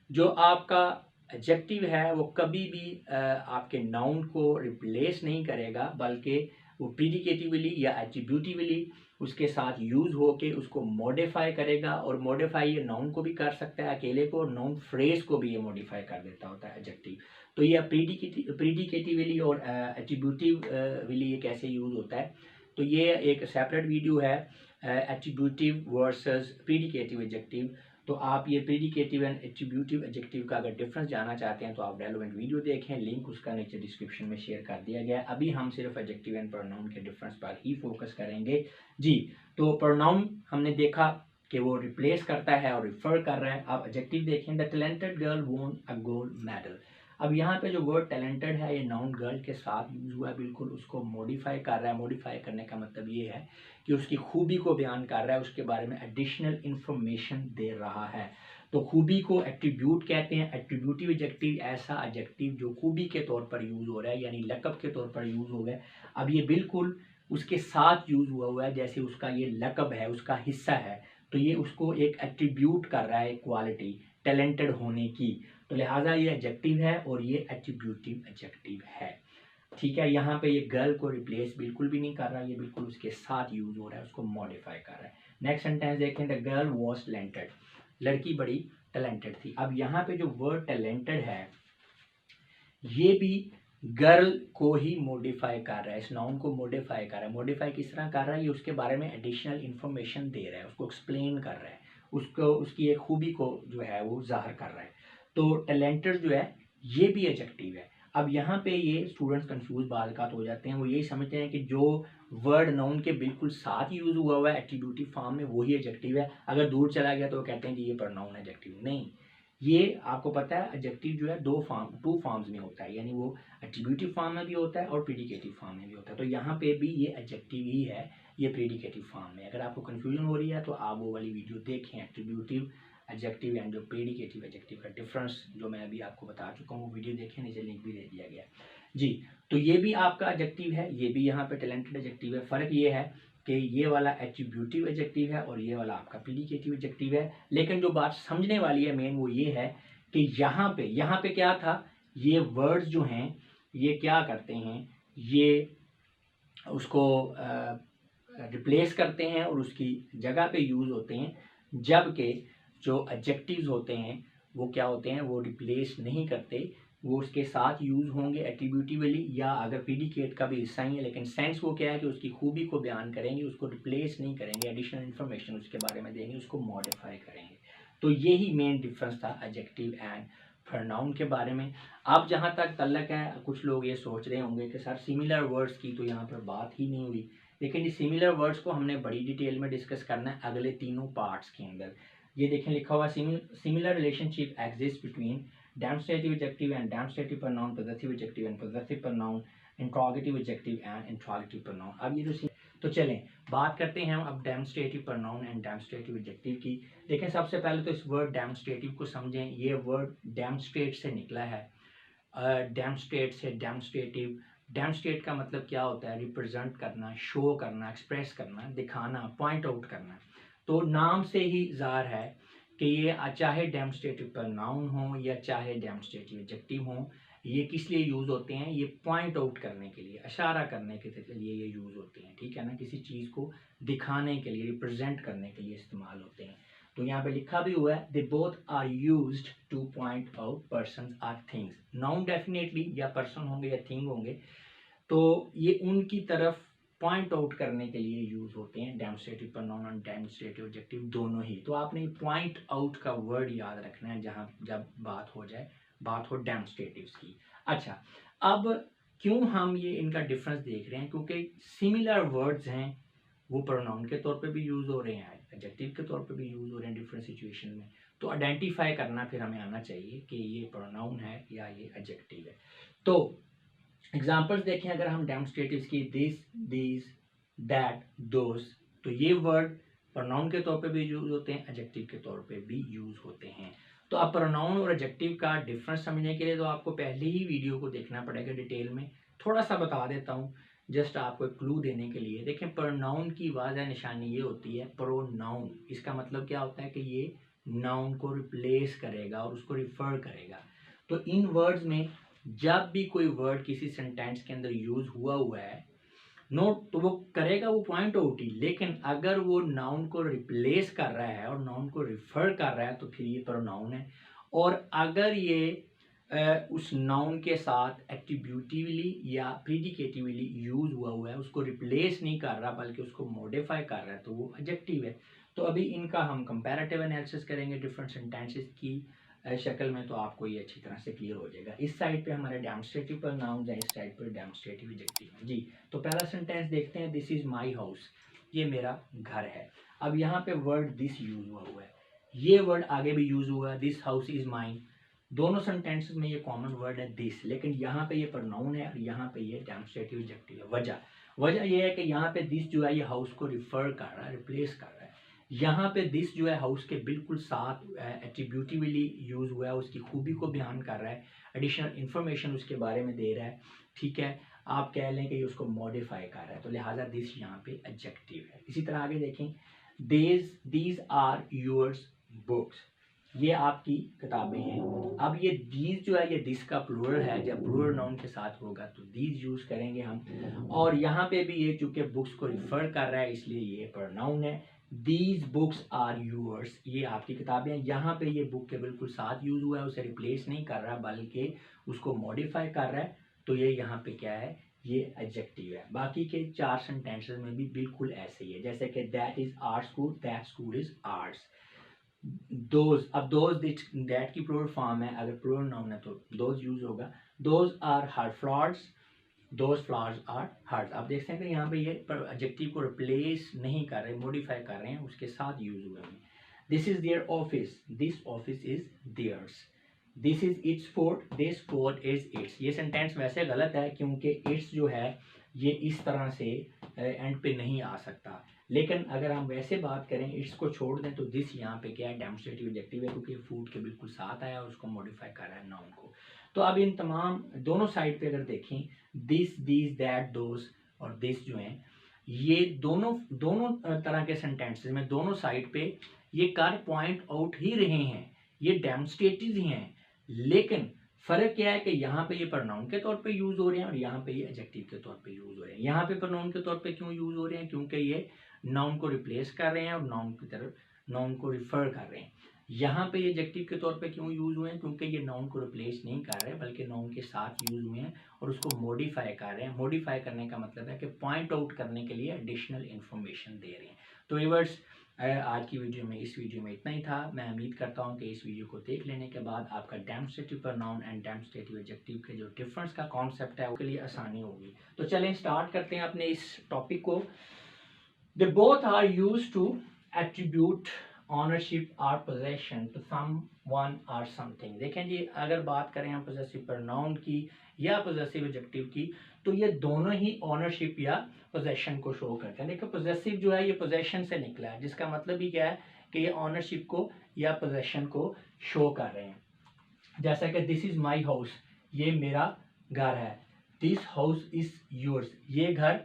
Speaker 1: जो आपका एडजेक्टिव है वो कभी भी आपके नाउन को रिप्लेस नहीं करेगा, बल्कि वो प्रीडिकेटिवली या एट्रीब्यूटिवली उसके साथ यूज़ होके उसको मॉडिफाई करेगा। और मॉडिफाई ये नाउन को भी कर सकता है अकेले को, और नाउन फ्रेज को भी ये मॉडिफाई कर देता होता है एडजेक्टिव। तो ये प्रीडिकेटिवली और एट्रीब्यूटिवली ये कैसे यूज़ होता है, तो ये एक सेपरेट वीडियो है, एट्रीब्यूटिव वर्सेस प्रीडिकेटिव एडजेक्टिव। तो आप ये प्रीडिकेटिव एंड एट्रीब्यूटिव एडजेक्टिव का अगर डिफरेंस जानना चाहते हैं तो आप रेलेवेंट वीडियो देखें, लिंक उसका नीचे डिस्क्रिप्शन में शेयर कर दिया गया है। अभी हम सिर्फ एडजेक्टिव एंड प्रोनाउन के डिफरेंस पर ही फोकस करेंगे। जी, तो प्रोनाउन हमने देखा कि वो रिप्लेस करता है और रिफर कर रहा है। अब एडजेक्टिव देखें, द टैलेंटेड गर्ल वोन अ गोल्ड मेडल। अब यहाँ पे जो वर्ड टैलेंटेड है ये नाउन गर्ल के साथ यूज हुआ है, बिल्कुल उसको मॉडिफाई कर रहा है। मॉडिफाई करने का मतलब ये है कि उसकी खूबी को बयान कर रहा है, उसके बारे में एडिशनल इंफॉर्मेशन दे रहा है। तो खूबी को एट्रीब्यूट कहते हैं। एट्रीब्यूटिव एडजेक्टिव ऐसा एडजेक्टिव जो खूबी के तौर पर यूज हो रहा है, यानी लक़ब के तौर पर यूज हो गया। अब ये बिल्कुल उसके साथ यूज हुआ है, जैसे उसका ये लक़ब है, उसका हिस्सा है, तो ये उसको एक एट्रीब्यूट कर रहा है क्वालिटी टैलेंटेड होने की। तो लिहाजा ये एडजेक्टिव है और ये एट्रीब्यूटिव एडजेक्टिव है। ठीक है, यहाँ पे ये गर्ल को रिप्लेस बिल्कुल भी नहीं कर रहा, ये बिल्कुल उसके साथ यूज हो रहा है, उसको मॉडिफाई कर रहा है। नेक्स्ट सेंटेंस देखें, द गर्ल वॉज टैलेंटेड, लड़की बड़ी टैलेंटेड थी। अब यहाँ पे जो वर्ड टैलेंटेड है ये भी गर्ल को ही मॉडिफाई कर रहा है, इस नाउन को मॉडिफाई कर रहा है। मॉडिफाई किस तरह कर रहा है, ये उसके बारे में एडिशनल इंफॉर्मेशन दे रहा है, उसको एक्सप्लेन कर रहा है, उसको उसकी एक खूबी को जो है वो जाहिर कर रहा है। तो टैलेंटेड जो है ये भी एडजेक्टिव है। अब यहाँ पे ये स्टूडेंट्स कंफ्यूज बात हो जाते हैं, वो यही समझते हैं कि जो वर्ड नाउन के बिल्कुल साथ यूज हुआ है एट्रीब्यूटिव फॉर्म में वही एडजेक्टिव है, अगर दूर चला गया तो वो कहते हैं कि ये प्रोनाउन एडजेक्टिव। नहीं, ये आपको पता है एडजेक्टिव जो है टू फॉर्म्स में होता है, यानी वो एट्रीब्यूटिव फॉर्म में भी होता है और प्रेडिकेटिव फॉर्म में भी होता है। तो यहाँ पे भी ये एडजेक्टिव ही है, ये प्रेडिकेटिव फॉर्म में। अगर आपको कंफ्यूजन हो रही है तो आप वो वाली वीडियो देखें, एट्रीब्यूटिव एडजेक्टिव एंड जो प्रेडिकेटिव एडजेक्टिव का डिफरेंस जो मैं अभी आपको बता चुका हूँ, वो वीडियो देखें, नीचे लिंक भी दे दिया गया जी। तो ये भी आपका एडजेक्टिव है, ये भी यहाँ पे टैलेंटेड एडजेक्टिव है। फ़र्क ये है कि ये वाला एट्रीब्यूटिव एडजेक्टिव है और ये वाला आपका प्रेडिकेटिव एडजेक्टिव है। लेकिन जो बात समझने वाली है मेन वो ये है कि यहाँ पे क्या था, ये वर्ड्स जो हैं ये क्या करते हैं, ये उसको रिप्लेस करते हैं और उसकी जगह पे यूज़ होते हैं, जबकि जो एडजेक्टिव्स होते हैं वो क्या होते हैं, वो रिप्लेस नहीं करते, वो उसके साथ यूज़ होंगे एट्रीब्यूटिवली या अगर प्रेडिकेट का भी हिस्सा ही है, लेकिन सेंस वो क्या है कि उसकी खूबी को बयान करेंगे, उसको रिप्लेस नहीं करेंगे, एडिशनल इन्फॉर्मेशन उसके बारे में देंगे, उसको मॉडिफाई करेंगे। तो यही मेन डिफरेंस था एडजेक्टिव एंड प्रोनाउन के बारे में। अब जहाँ तक तल्लक है, कुछ लोग ये सोच रहे होंगे कि सर सिमिलर वर्ड्स की तो यहाँ पर बात ही नहीं हुई, लेकिन इस सिमिलर वर्ड्स को हमने बड़ी डिटेल में डिस्कस करना है अगले तीनों पार्ट्स के अंदर। ये देखें लिखा हुआ, similar relationship exist between demonstrative adjective and demonstrative pronoun, possessive adjective and possessive pronoun, interrogative adjective and interrogative pronoun. अब ये जो तो चलें बात करते हैं हम अब demonstrative pronoun and demonstrative adjective की। देखें सबसे पहले तो इस वर्ड डेमोस्ट्रेटिव को समझें। ये वर्ड डेमोस्ट्रेट से निकला है, डेमोस्ट्रेट से डेमोस्ट्रेटिव। डेमोस्ट्रेट का मतलब क्या होता है, रिप्रेजेंट करना, शो करना, एक्सप्रेस करना, दिखाना, पॉइंट आउट करना। तो नाम से ही ज़ाहिर है कि ये चाहे डेमोस्ट्रेटिव प्रोनाउन हो या चाहे डेमोस्ट्रेटिव एडजेक्टिव हो, ये किस लिए यूज़ होते हैं, ये पॉइंट आउट करने के लिए, इशारा करने के लिए ये यूज़ होते हैं। ठीक है ना, किसी चीज़ को दिखाने के लिए, रिप्रेजेंट करने के लिए इस्तेमाल होते हैं। तो यहाँ पे लिखा भी हुआ है, they both are used to point out person or things. Noun definitely या पर्सन होंगे या थिंग होंगे, तो ये उनकी तरफ पॉइंट आउट करने के लिए यूज होते हैं, डेमोस्ट्रेटिव प्रोनाउन और डेमोस्ट्रेटिव एडजेक्टिव दोनों ही। तो आपने पॉइंट आउट का वर्ड याद रखना है जहाँ जब बात हो डेमोस्ट्रेटिव्स की। अच्छा, अब क्यों हम ये इनका डिफरेंस देख रहे हैं, क्योंकि सिमिलर वर्ड्स हैं, वो प्रोनाउन के तौर पे भी यूज़ हो रहे हैं, एडजेक्टिव के तौर पे भी यूज़ हो रहे हैं डिफरेंट सिचुएशन में। तो आइडेंटिफाई करना फिर हमें आना चाहिए कि ये प्रोनाउन है या ये एडजेक्टिव है। तो एग्जाम्पल्स देखें अगर हम डेमोस्ट्रेटिव्स की, दिस, दीज, दैट, दोस, तो ये वर्ड प्रोनाउन के तौर पे भी यूज़ होते हैं, एडजेक्टिव के तौर पे भी यूज़ होते हैं। तो अब प्रोनाउन और एडजेक्टिव का डिफरेंस समझने के लिए तो आपको पहले ही वीडियो को देखना पड़ेगा डिटेल में। थोड़ा सा बता देता हूँ जस्ट आपको एक क्लू देने के लिए। देखें, प्रोनाउन की वाज़ह निशानी ये होती है प्रोनाउन, इसका मतलब क्या होता है कि ये नाउन को रिप्लेस करेगा और उसको रिफ़र करेगा। तो इन वर्ड्स में जब भी कोई वर्ड किसी सेंटेंस के अंदर यूज हुआ है नोट, तो वो करेगा वो पॉइंट आउट ही, लेकिन अगर वो नाउन को रिप्लेस कर रहा है और नाउन को रिफर कर रहा है तो फिर ये प्रोनाउन है। और अगर ये उस नाउन के साथ एट्रीब्यूटिवली या प्रेडिकेटिवली यूज हुआ है, उसको रिप्लेस नहीं कर रहा बल्कि उसको मॉडिफाई कर रहा है, तो वो एडजेक्टिव है। तो अभी इनका हम कंपैरेटिव एनालिसिस करेंगे डिफरेंट सेंटेंसेस की शक्ल में, तो आपको ये अच्छी तरह से क्लियर हो जाएगा। इस साइड पे हमारे डेमोस्ट्रेटिव प्रोनाउंस हैं, इस साइड पर डेमोस्ट्रेटिव एडजेक्टिव हैं जी। तो पहला सेंटेंस देखते हैं, दिस इज माई हाउस, ये मेरा घर है। अब यहाँ पे वर्ड दिस यूज हुआ है, ये वर्ड आगे भी यूज हुआ, दिस हाउस इज माइन। दोनों सेंटेंसेस में ये कॉमन वर्ड है दिस, लेकिन यहाँ पे ये प्रोनाउन है और यहाँ पे ये डेमोस्ट्रेटिव एडजेक्टिव है। वजह ये है कि यहाँ पे दिस जो है ये हाउस को रिफर कर रहा है, रिप्लेस कर रहा है। यहाँ पे दिस जो है हाउस के बिल्कुल साथ एट्रीब्यूटिवली यूज हुआ है, उसकी खूबी को बयान कर रहा है, एडिशनल इंफॉर्मेशन उसके बारे में दे रहा है। ठीक है, आप कह लें कि ये उसको मॉडिफाई कर रहा है, तो लिहाजा दिस यहाँ पे एडजेक्टिव है। इसी तरह आगे देखें, दीज आर योर्स बुक्स, ये आपकी किताबें हैं। अब ये दीज जो है ये दिस का प्लूरल है, जब प्लूरल नाउन के साथ होगा तो दीज यूज करेंगे हम। और यहाँ पे भी ये चूंकि बुक्स को रिफर कर रहा है इसलिए ये प्रोनाउन है। दीज बुक्स आर यूअर्स, ये आपकी किताबें हैं। यहाँ पे ये बुक के बिल्कुल साथ यूज हुआ है, उसे रिप्लेस नहीं कर रहा बल्कि उसको मॉडिफाई कर रहा है, तो ये यहाँ पे क्या है, ये एडजेक्टिव है। बाकी के 4 सेंटेंसेस में भी बिल्कुल ऐसे ही है, जैसे कि that is our school, that school is ours. Those, अब दोज दैट की प्लूरल फॉर्म है, अगर प्लूरल नाउन है तो दोज यूज होगा। Those are her flowers, those flowers are hers. आप देख सकते हैं कि यहाँ पे ये एडजेक्टिव को रिप्लेस नहीं कर रहे, मॉडिफाई कर रहे हैं, उसके साथ यूज हुए हैं। This is their office, this office is theirs. This is its fort, this fort is its. ये सेंटेंस वैसे गलत है क्योंकि इट्स जो है ये इस तरह से एंड पे नहीं आ सकता, लेकिन अगर हम वैसे बात करें, इट्स को छोड़ दें, तो दिस यहाँ पे क्या है, डेमोस्ट्रेटिव एडजेक्टिव है, क्योंकि फूड के बिल्कुल साथ आया और उसको मॉडिफाई कर रहा है नाउन को। तो अब इन तमाम दोनों साइड पे अगर देखें, दिस, दीज, दैट, दोज और दिस जो हैं, ये दोनों तरह के सेंटेंसेस में दोनों साइड पे ये कर पॉइंट आउट ही रहे हैं, ये डेमोस्ट्रेटिव ही हैं, लेकिन फर्क क्या है कि यहाँ पे ये प्रोनाउन के तौर पे यूज हो रहे हैं और यहाँ पे ये एडजेक्टिव के तौर पे यूज हो रहे हैं। यहाँ पे प्रोनाउन के तौर पे क्यों यूज हो रहे हैं, क्योंकि ये नाउन को रिप्लेस कर रहे हैं और नाउन की तरफ नाउन को रिफर कर रहे हैं। यहाँ पे ये एडजेक्टिव के तौर पे क्यों यूज हुए हैं, क्योंकि ये नाउन को रिप्लेस नहीं कर रहे बल्कि नाउन के साथ यूज हुए हैं और उसको मॉडिफाई कर रहे हैं। मॉडिफाई करने का मतलब है कि पॉइंट आउट करने के लिए एडिशनल इंफॉर्मेशन दे रहे हैं। तो व्यूअर्स, आज की वीडियो में, इस वीडियो में इतना ही था। मैं उम्मीद करता हूं कि इस वीडियो को देख लेने के बाद आपका demonstrative pronoun and demonstrative adjective के जो डिफरेंस का कॉन्सेप्ट है उसके लिए आसानी होगी। तो चलें स्टार्ट करते हैं अपने इस टॉपिक को। They both are used to attribute ownership और पोजेशन टू समवन और समथिंग। देखें जी, अगर बात करें हम पोजेसिव प्रोनाउन की या पोजेसिव एडजेक्टिव की, तो ये दोनों ही ऑनरशिप या पोजेशन को शो करते हैं। देखो पोजेसिव जो है ये पोजेशन से निकला है, जिसका मतलब ही क्या है कि ये ऑनरशिप को या पोजेशन को शो कर रहे हैं। जैसा कि दिस इज माई हाउस, ये मेरा घर है। दिस हाउस इज योर्स, ये घर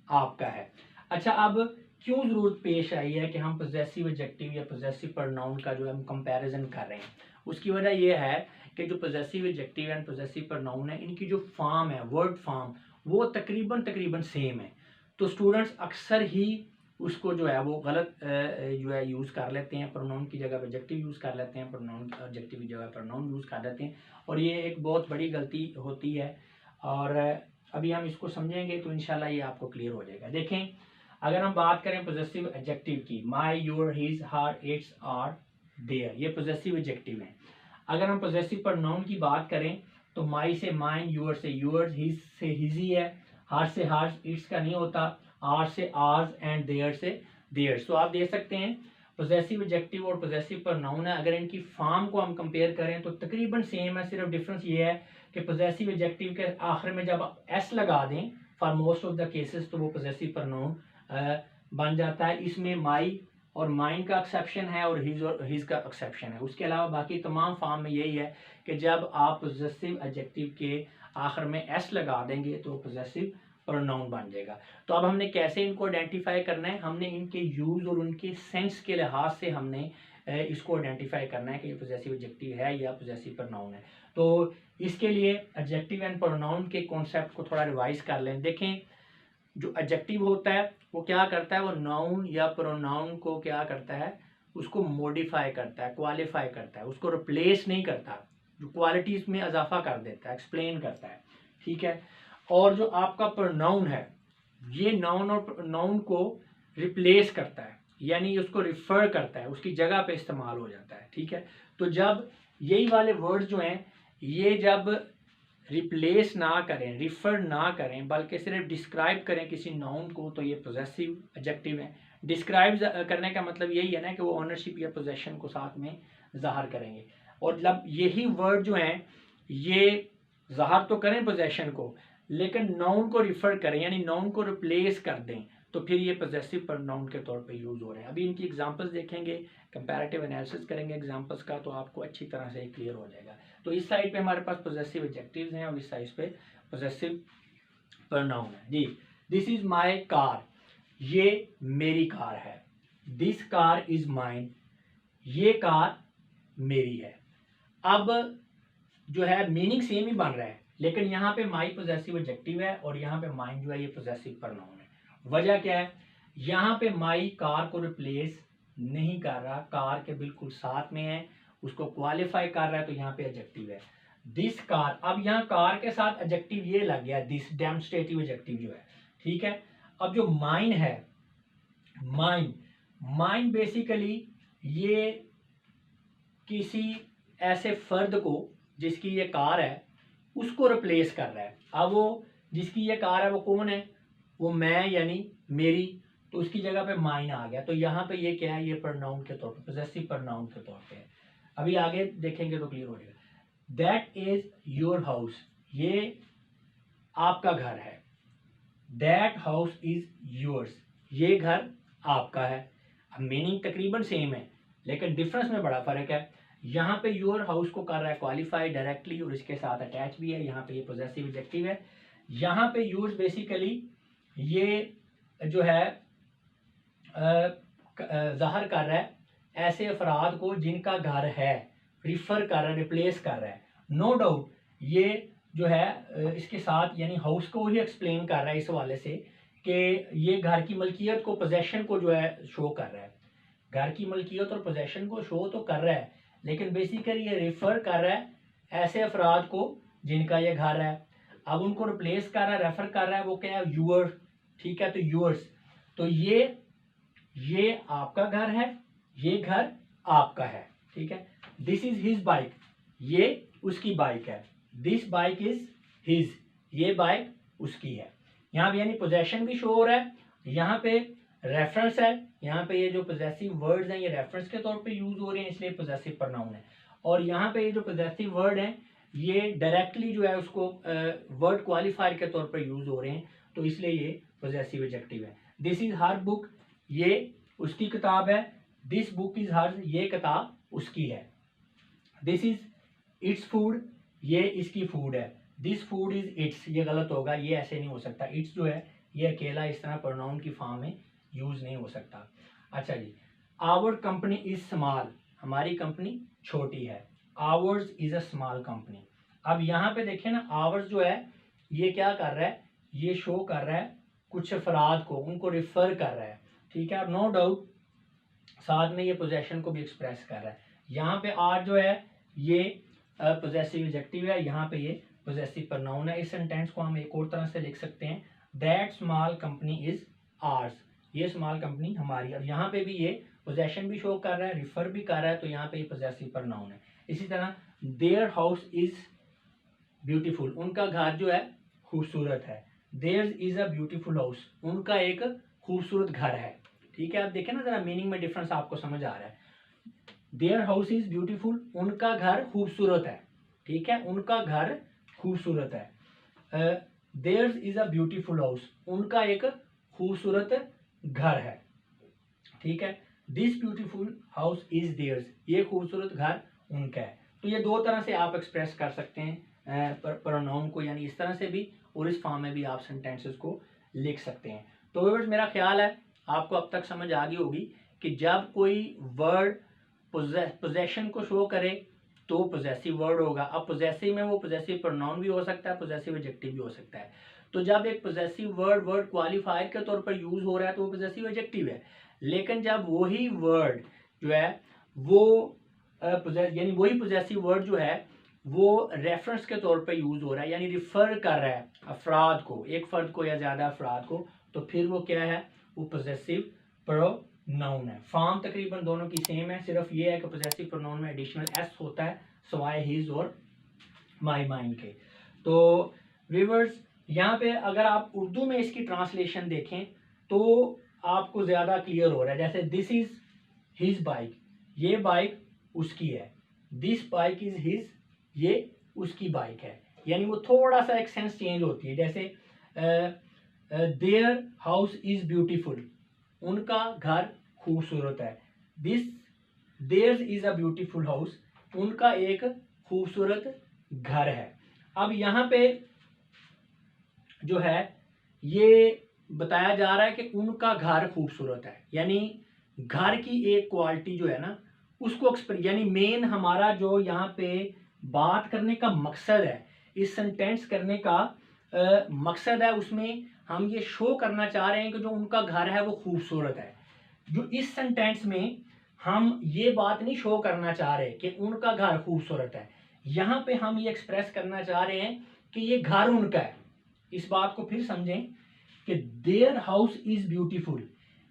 Speaker 1: आपका है। अच्छा, अब क्यों जरूरत पेश आई है कि हम पोजेसिव एडजेक्टिव या पोजेसिव प्रोनाउन का जो हम कंपैरिजन कर रहे हैं, उसकी वजह यह है कि जो possessive adjective and possessive pronoun है, इनकी जो फॉर्म है, वर्ड फॉर्म, वो तकरीबन सेम है। तो स्टूडेंट्स अक्सर ही उसको जो है वो गलत जो है यूज़ कर लेते हैं, प्रोनाउन की जगह एडजेक्टिव यूज़ कर लेते हैं, प्रोनाउन एडजेक्टिव की जगह प्रोनाउन यूज़ कर लेते हैं, और ये एक बहुत बड़ी गलती होती है। और अभी हम इसको समझेंगे तो इंशाल्लाह ये आपको क्लियर हो जाएगा। देखें, अगर हम बात करें पोजेसिव एडजेक्टिव की, my, your, his, her, its, our, their, ये पोजेसिव एडजेक्टिव हैं। अगर हम पोजेसिव प्रोनाउन की बात करें तो माई से माइन, योर से योर्स, हिज से हिजी है, हर से हर्स, इट्स का नहीं होता, आर से आर्स एंड देयर से देयर्स। तो आप देख सकते हैं पोजेसिव एडजेक्टिव और पोजेसिव प्रोनाउन है, अगर इनकी फॉर्म को हम कंपेयर करें तो तकरीबन सेम है। सिर्फ डिफरेंस ये है कि पोजेसिव एडजेक्टिव के आखिर में जब आप एस लगा दें for most of the cases तो वो पोजेसिव प्रोनाउन बन जाता है। इसमें माई और माइन का एक्सेप्शन है और हिज का एक्सेप्शन है। उसके अलावा बाकी तमाम फॉर्म में यही है कि जब आप पोजेसिव एडजेक्टिव के आखिर में एस लगा देंगे तो पोजेसिव प्रोनाउन बन जाएगा। तो अब हमने कैसे इनको आइडेंटिफाई करना है, हमने इनके यूज और उनके सेंस के लिहाज से हमने इसको आइडेंटिफाई करना है कि ये पोजेसिव एडजेक्टिव है या पोजेसिव प्रोनाउन है। तो इसके लिए एडजेक्टिव एंड प्रोनाउन के कॉन्सेप्ट को थोड़ा रिवाइज कर लें। देखें, जो एडजेक्टिव होता है वो क्या करता है, वो नाउन या प्रोनाउन को क्या करता है, उसको मॉडिफाई करता है, क्वालिफाई करता है, उसको रिप्लेस नहीं करता, जो क्वालिटीज में इजाफा कर देता है, एक्सप्लेन करता है। ठीक है, और जो आपका प्रोनाउन है ये नाउन और नाउन को रिप्लेस करता है, यानी उसको रिफर करता है, उसकी जगह पे इस्तेमाल हो जाता है। ठीक है, तो जब यही वाले वर्ड जो हैं ये जब रिप्लेस ना करें, रिफर ना करें, बल्कि सिर्फ डिस्क्राइब करें किसी नाउन को, तो ये पोजेसिव एडजेक्टिव हैं। डिस्क्राइब करने का मतलब यही है ना कि वो ओनरशिप या पोजेशन को साथ में ज़ाहिर करेंगे। और जब यही वर्ड जो हैं ये ज़ाहिर तो करें पोजेशन को, लेकिन नाउन को रिफ़र करें, यानी नाउन को रिप्लेस कर दें, तो फिर ये पोजेसिव प्रोनाउन के तौर पे यूज़ हो रहे हैं। अभी इनकी एग्जांपल्स देखेंगे, कंपैरेटिव एनालिसिस करेंगे एग्जांपल्स का, तो आपको अच्छी तरह से क्लियर हो जाएगा। तो इस साइड पे हमारे पास पोजेसिव एडजेक्टिव्स हैं और इस साइड पे पोजेसिव प्रोनाउन है जी। दिस इज माय कार, ये मेरी कार है। दिस कार इज माइन, ये कार मेरी है। अब जो है मीनिंग सेम ही बन रहा है, लेकिन यहाँ पे माई पोजेसिव एडजेक्टिव है और यहाँ पे माइन जो है ये पोजेसिव प्रोनाउन है। वजह क्या है, यहाँ पे माई कार को रिप्लेस नहीं कर रहा, कार के बिल्कुल साथ में है, उसको क्वालिफाई कर रहा है, तो यहाँ पे एडजेक्टिव है दिस कार। अब यहाँ कार के साथ एडजेक्टिव ये लग गया दिस, डेमोन्स्ट्रेटिव एडजेक्टिव जो है, ठीक है। अब जो माइन है, माइन, माइन बेसिकली ये किसी ऐसे फर्द को जिसकी ये कार है उसको रिप्लेस कर रहा है। अब वो जिसकी ये कार है वो कौन है, वो मैं यानी मेरी, तो उसकी जगह पे माइन आ गया। तो यहाँ पे ये क्या है, ये प्रोनाउन के तौर पे, पोजेसिव प्रोनाउन के तौर पे है। अभी आगे देखेंगे तो क्लियर हो जाएगा। दैट इज योर हाउस, ये आपका घर है। दैट हाउस इज योर्स, ये घर आपका है। अब मीनिंग तकरीबन सेम है, लेकिन डिफरेंस में बड़ा फर्क है। यहाँ पे योर हाउस को कर रहा है क्वालिफाई डायरेक्टली और इसके साथ अटैच भी है, यहाँ पे ये पोजेसिव एडजेक्टिव है। यहाँ पे यूज बेसिकली ये जो है ज़ाहिर कर रहा है ऐसे अफराद को जिनका घर है, रिफर कर रहा है, रिप्लेस कर रहा है। नो डाउट ये जो है इसके साथ यानी हाउस को ही एक्सप्लेन कर रहा है इस हवाले से कि ये घर की मलकियत को, पोजेशन को जो है शो कर रहा है। घर की मलकियत और पोजेशन को शो तो कर रहा है, लेकिन बेसिकली ये रिफर कर रहा है ऐसे अफराद को जिनका ये घर है। अब उनको रिप्लेस कर रहा है, रेफर कर रहा है, वो क्या है, यूअर, ठीक है। तो यूअर्स, तो ये आपका घर है, ये घर आपका है, ठीक है। दिस इज हिज बाइक, ये उसकी बाइक है। दिस बाइक इज हिज, ये बाइक उसकी है। यहाँ पे यानी पोजेशन भी शो हो रहा है, यहाँ पे रेफरेंस है, यहाँ पे ये जो पोजेसिव वर्ड्स हैं ये रेफरेंस के तौर पे यूज हो रहे हैं, इसलिए पोजेसिव प्रोनाउन है। और यहाँ पे ये जो पोजेसिव वर्ड हैं ये डायरेक्टली जो है उसको वर्ड क्वालिफायर के तौर पर यूज हो रहे हैं, तो इसलिए ये पोजेसिव एडजेक्टिव है। दिस इज हर बुक, ये उसकी किताब है। दिस बुक इज हर, ये किताब उसकी है। दिस इज इट्स फूड, ये इसकी फूड है। दिस फूड इज इट्स, ये गलत होगा, ये ऐसे नहीं हो सकता। इट्स जो है ये अकेला इस तरह प्रोनाउन की फॉर्म में यूज नहीं हो सकता। अच्छा जी, आवर कंपनी इज स्मॉल, हमारी कंपनी छोटी है। Hours is a small company. अब यहाँ पे देखें ना, आवर्स जो है ये क्या कर रहा है, ये शो कर रहा है कुछ अफराद को, उनको रिफर कर रहा है, ठीक है। और नो डाउट साथ में ये पोजेशन को भी एक्सप्रेस कर रहा है। यहाँ पे आर जो है ये पोजेसिव एडजेक्टिव है, यहाँ पे ये पोजेसिव प्रोनाउन है। इस सेंटेंस को हम एक और तरह से लिख सकते हैं, that small company is hours, ये स्मॉल कंपनी हमारी। और यहाँ पे भी ये पोजेशन भी शो कर रहा है, रिफर भी कर रहा है, तो यहाँ पे ये पोजेसिव प्रोनाउन है। इसी तरह देयर हाउस इज ब्यूटीफुल, उनका घर जो है खूबसूरत है। There is a beautiful house, उनका एक खूबसूरत घर है, ठीक है। आप देखें ना जरा मीनिंग में डिफरेंस आपको समझ आ रहा है। देयर हाउस इज ब्यूटीफुल, उनका घर खूबसूरत है, ठीक है, उनका घर खूबसूरत है। There is a beautiful house, उनका एक खूबसूरत घर है, ठीक है। This beautiful house is theirs, ये खूबसूरत घर उनका है। तो ये दो तरह से आप एक्सप्रेस कर सकते हैं प्रोनाउन को, यानी इस तरह से भी और इस फॉर्म में भी आप सेंटेंसेस को लिख सकते हैं। तो व्यूअर्स मेरा ख्याल है आपको अब तक समझ आ गई होगी कि जब कोई वर्ड पोजेशन को शो करे तो पोजेसिव वर्ड होगा। अब पोजेसिव में वो पोजेसिव प्रोनाउन भी हो सकता है, पोजेसिव एडजेक्टिव भी हो सकता है। तो जब एक पोजेसिव वर्ड क्वालिफायर के तौर पर यूज हो रहा है तो वो पोजेसिव एडजेक्टिव है। लेकिन जब वही वर्ड जो है वो यानी वही पोजेसिव वर्ड जो है वो रेफरेंस के तौर पर यूज हो रहा है, यानी रिफर कर रहा है अफराद को, एक फर्द को या ज्यादा अफराद को, तो फिर वो क्या है, वो पोजेसिव प्रोनाउन है। फॉर्म तकरीबन दोनों की सेम है, सिर्फ ये है कि पोजेसिव प्रोनाउन में एडिशनल एस होता है सवाए हिज और माई माइंड के। तो व्यूअर्स, यहाँ पे अगर आप उर्दू में इसकी ट्रांसलेशन देखें तो आपको ज़्यादा क्लियर हो रहा है। जैसे दिस इज़ हिज बाइक, ये बाइक उसकी है। दिस बाइक इज़ हिज, ये उसकी बाइक है। यानी वो थोड़ा सा एक सेंस चेंज होती है। जैसे देयर हाउस इज़ ब्यूटीफुल, उनका घर खूबसूरत है। This theirs is a beautiful house, उनका एक खूबसूरत घर है। अब यहाँ पे जो है ये बताया जा रहा है कि उनका घर खूबसूरत है, यानी घर की एक क्वालिटी जो है ना उसको यानी मेन हमारा जो यहाँ पे बात करने का मकसद है, इस सेंटेंस करने का मकसद है, उसमें हम ये शो करना चाह रहे हैं कि जो उनका घर है वो खूबसूरत है। जो इस सेंटेंस में हम ये बात नहीं शो करना चाह रहे कि उनका घर खूबसूरत है, यहाँ पे हम ये एक्सप्रेस करना चाह रहे हैं कि ये घर उनका है। इस बात को फिर समझें कि देयर हाउस इज ब्यूटीफुल।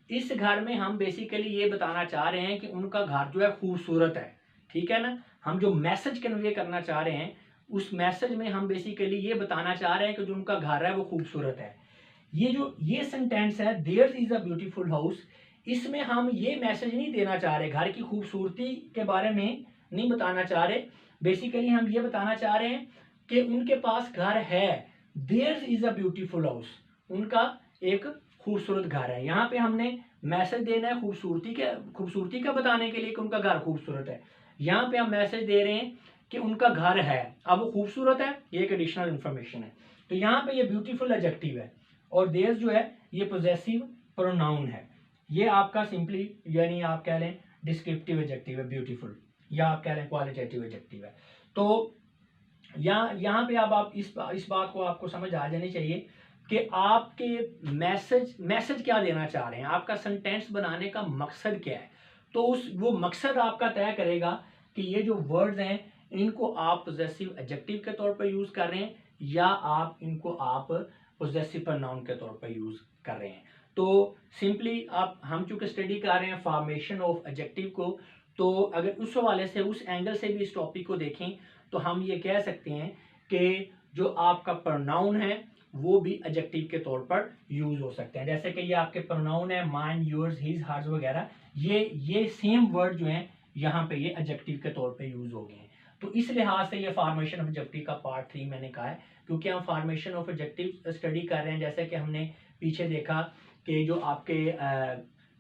Speaker 1: इस घर में हम बेसिकली ये बताना चाह रहे हैं कि उनका घर जो है खूबसूरत है। ठीक है ना, हम जो मैसेज कन्वे करना चाह रहे हैं उस मैसेज में हम बेसिकली ये बताना चाह रहे हैं कि जो उनका घर है वो खूबसूरत है। ये सेंटेंस है there is a beautiful house, इसमें हम ये मैसेज नहीं देना चाह रहे, घर की खूबसूरती के बारे में नहीं बताना चाह रहे। बेसिकली हम ये बताना चाह रहे हैं कि उनके पास घर है। There is a beautiful house, उनका एक खूबसूरत घर है। यहाँ पे हमने मैसेज देना है खूबसूरती का बताने के लिए कि उनका घर खूबसूरत है। यहाँ पे हम मैसेज दे रहे हैं कि उनका घर है। अब वो खूबसूरत है, ये एक एडिशनल इंफॉर्मेशन है। तो यहाँ पे ये ब्यूटीफुल एडजेक्टिव है और देयर जो है ये पोजेसिव प्रोनाउन है। ये आपका सिंपली यानी आप कह लें डिस्क्रिप्टिव एडजेक्टिव है ब्यूटीफुल, या आप कह लें क्वालिटेटिव एडजेक्टिव है। तो यहाँ पे अब आप इस बात को आपको समझ आ जानी चाहिए कि आपके मैसेज क्या देना चाह रहे हैं, आपका सेंटेंस बनाने का मकसद क्या है। तो वो मकसद आपका तय करेगा कि ये जो वर्ड्स हैं इनको आप पोजेसिव एडजेक्टिव के तौर पर यूज कर रहे हैं या आप इनको आप पोजेसिव प्रोनाउन के तौर पर यूज कर रहे हैं। तो सिंपली हम चूंकि स्टडी कर रहे हैं फॉर्मेशन ऑफ एडजेक्टिव को, तो अगर उस हवाले से उस एंगल से भी इस टॉपिक को देखें तो हम ये कह सकते हैं कि जो आपका प्रोनाउन है वो भी एडजेक्टिव के तौर पर यूज हो सकते हैं। जैसे कि ये आपके प्रोनाउन है माइन, योर्स, हिज, हर्स वगैरह, ये सेम वर्ड जो हैं यहाँ पे ये एडजेक्टिव के तौर पे यूज हो गए हैं। तो इस लिहाज से ये फॉर्मेशन ऑफ एडजेक्टिव का पार्ट 3 मैंने कहा है, क्योंकि हम फॉर्मेशन ऑफ एडजेक्टिव स्टडी कर रहे हैं। जैसे कि हमने पीछे देखा कि जो आपके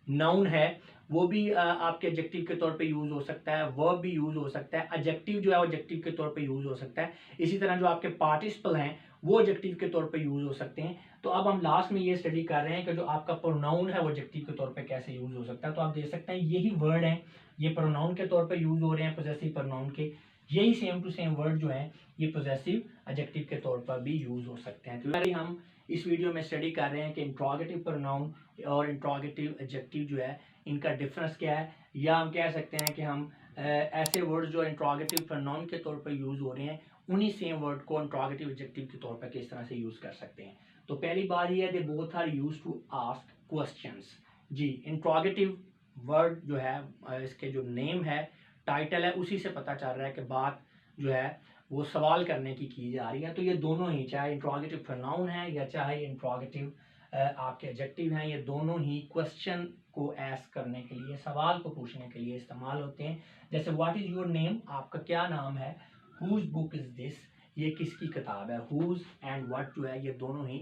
Speaker 1: नाउन है वो भी आपके एडजेक्टिव के तौर पे यूज हो सकता है, वर्ब भी यूज हो सकता है, एडजेक्टिव जो है वो एडजेक्टिव के तौर पे यूज हो सकता है। इसी तरह जो आपके पार्टिसिपल हैं वो एडजेक्टिव के तौर पे यूज हो सकते हैं। तो अब हम लास्ट में ये स्टडी कर रहे हैं कि जो आपका प्रोनाउन है वो एडजेक्टिव के तौर पे कैसे यूज हो सकता है। तो आप देख सकते हैं यही वर्ड हैं, ये प्रोनाउन के तौर पे यूज हो रहे हैं, पोजेसिव प्रोनाउन के। यही सेम टू सेम वर्ड जो है ये पोजेसिव एडजेक्टिव के तौर पर भी यूज हो सकते हैं। तो हम इस वीडियो में स्टडी कर रहे हैं कि इंट्रोगेटिव प्रोनाउन और इंट्रोगेटिव एडजेक्टिव जो है इनका डिफरेंस क्या है, या हम कह सकते हैं कि हम ऐसे वर्ड्स जो इंट्रोगेटिव प्रोनाउन के तौर पर यूज हो रहे हैं उन्हीं सेम वर्ड को इंट्रोगेटिव एडजेक्टिव के तौर पर किस तरह से यूज कर सकते हैं। तो पहली बात यह है they both are used to ask questions. जी, इंट्रोगेटिव वर्ड जो है इसके जो नेम है, टाइटल है, उसी से पता चल रहा है कि बात जो है वो सवाल करने की जा रही है। तो ये दोनों ही, चाहे इंट्रोगेटिव प्रोनाउन है या चाहे इंट्रोगेटिव आपके एडजेक्टिव हैं, ये दोनों ही क्वेश्चन को आस्क करने के लिए, सवाल को पूछने के लिए इस्तेमाल होते हैं। जैसे व्हाट इज योर नेम, आपका क्या नाम है। हुज बुक इज दिस, ये किसकी किताब है। हुज एंड व्हाट जो है ये दोनों ही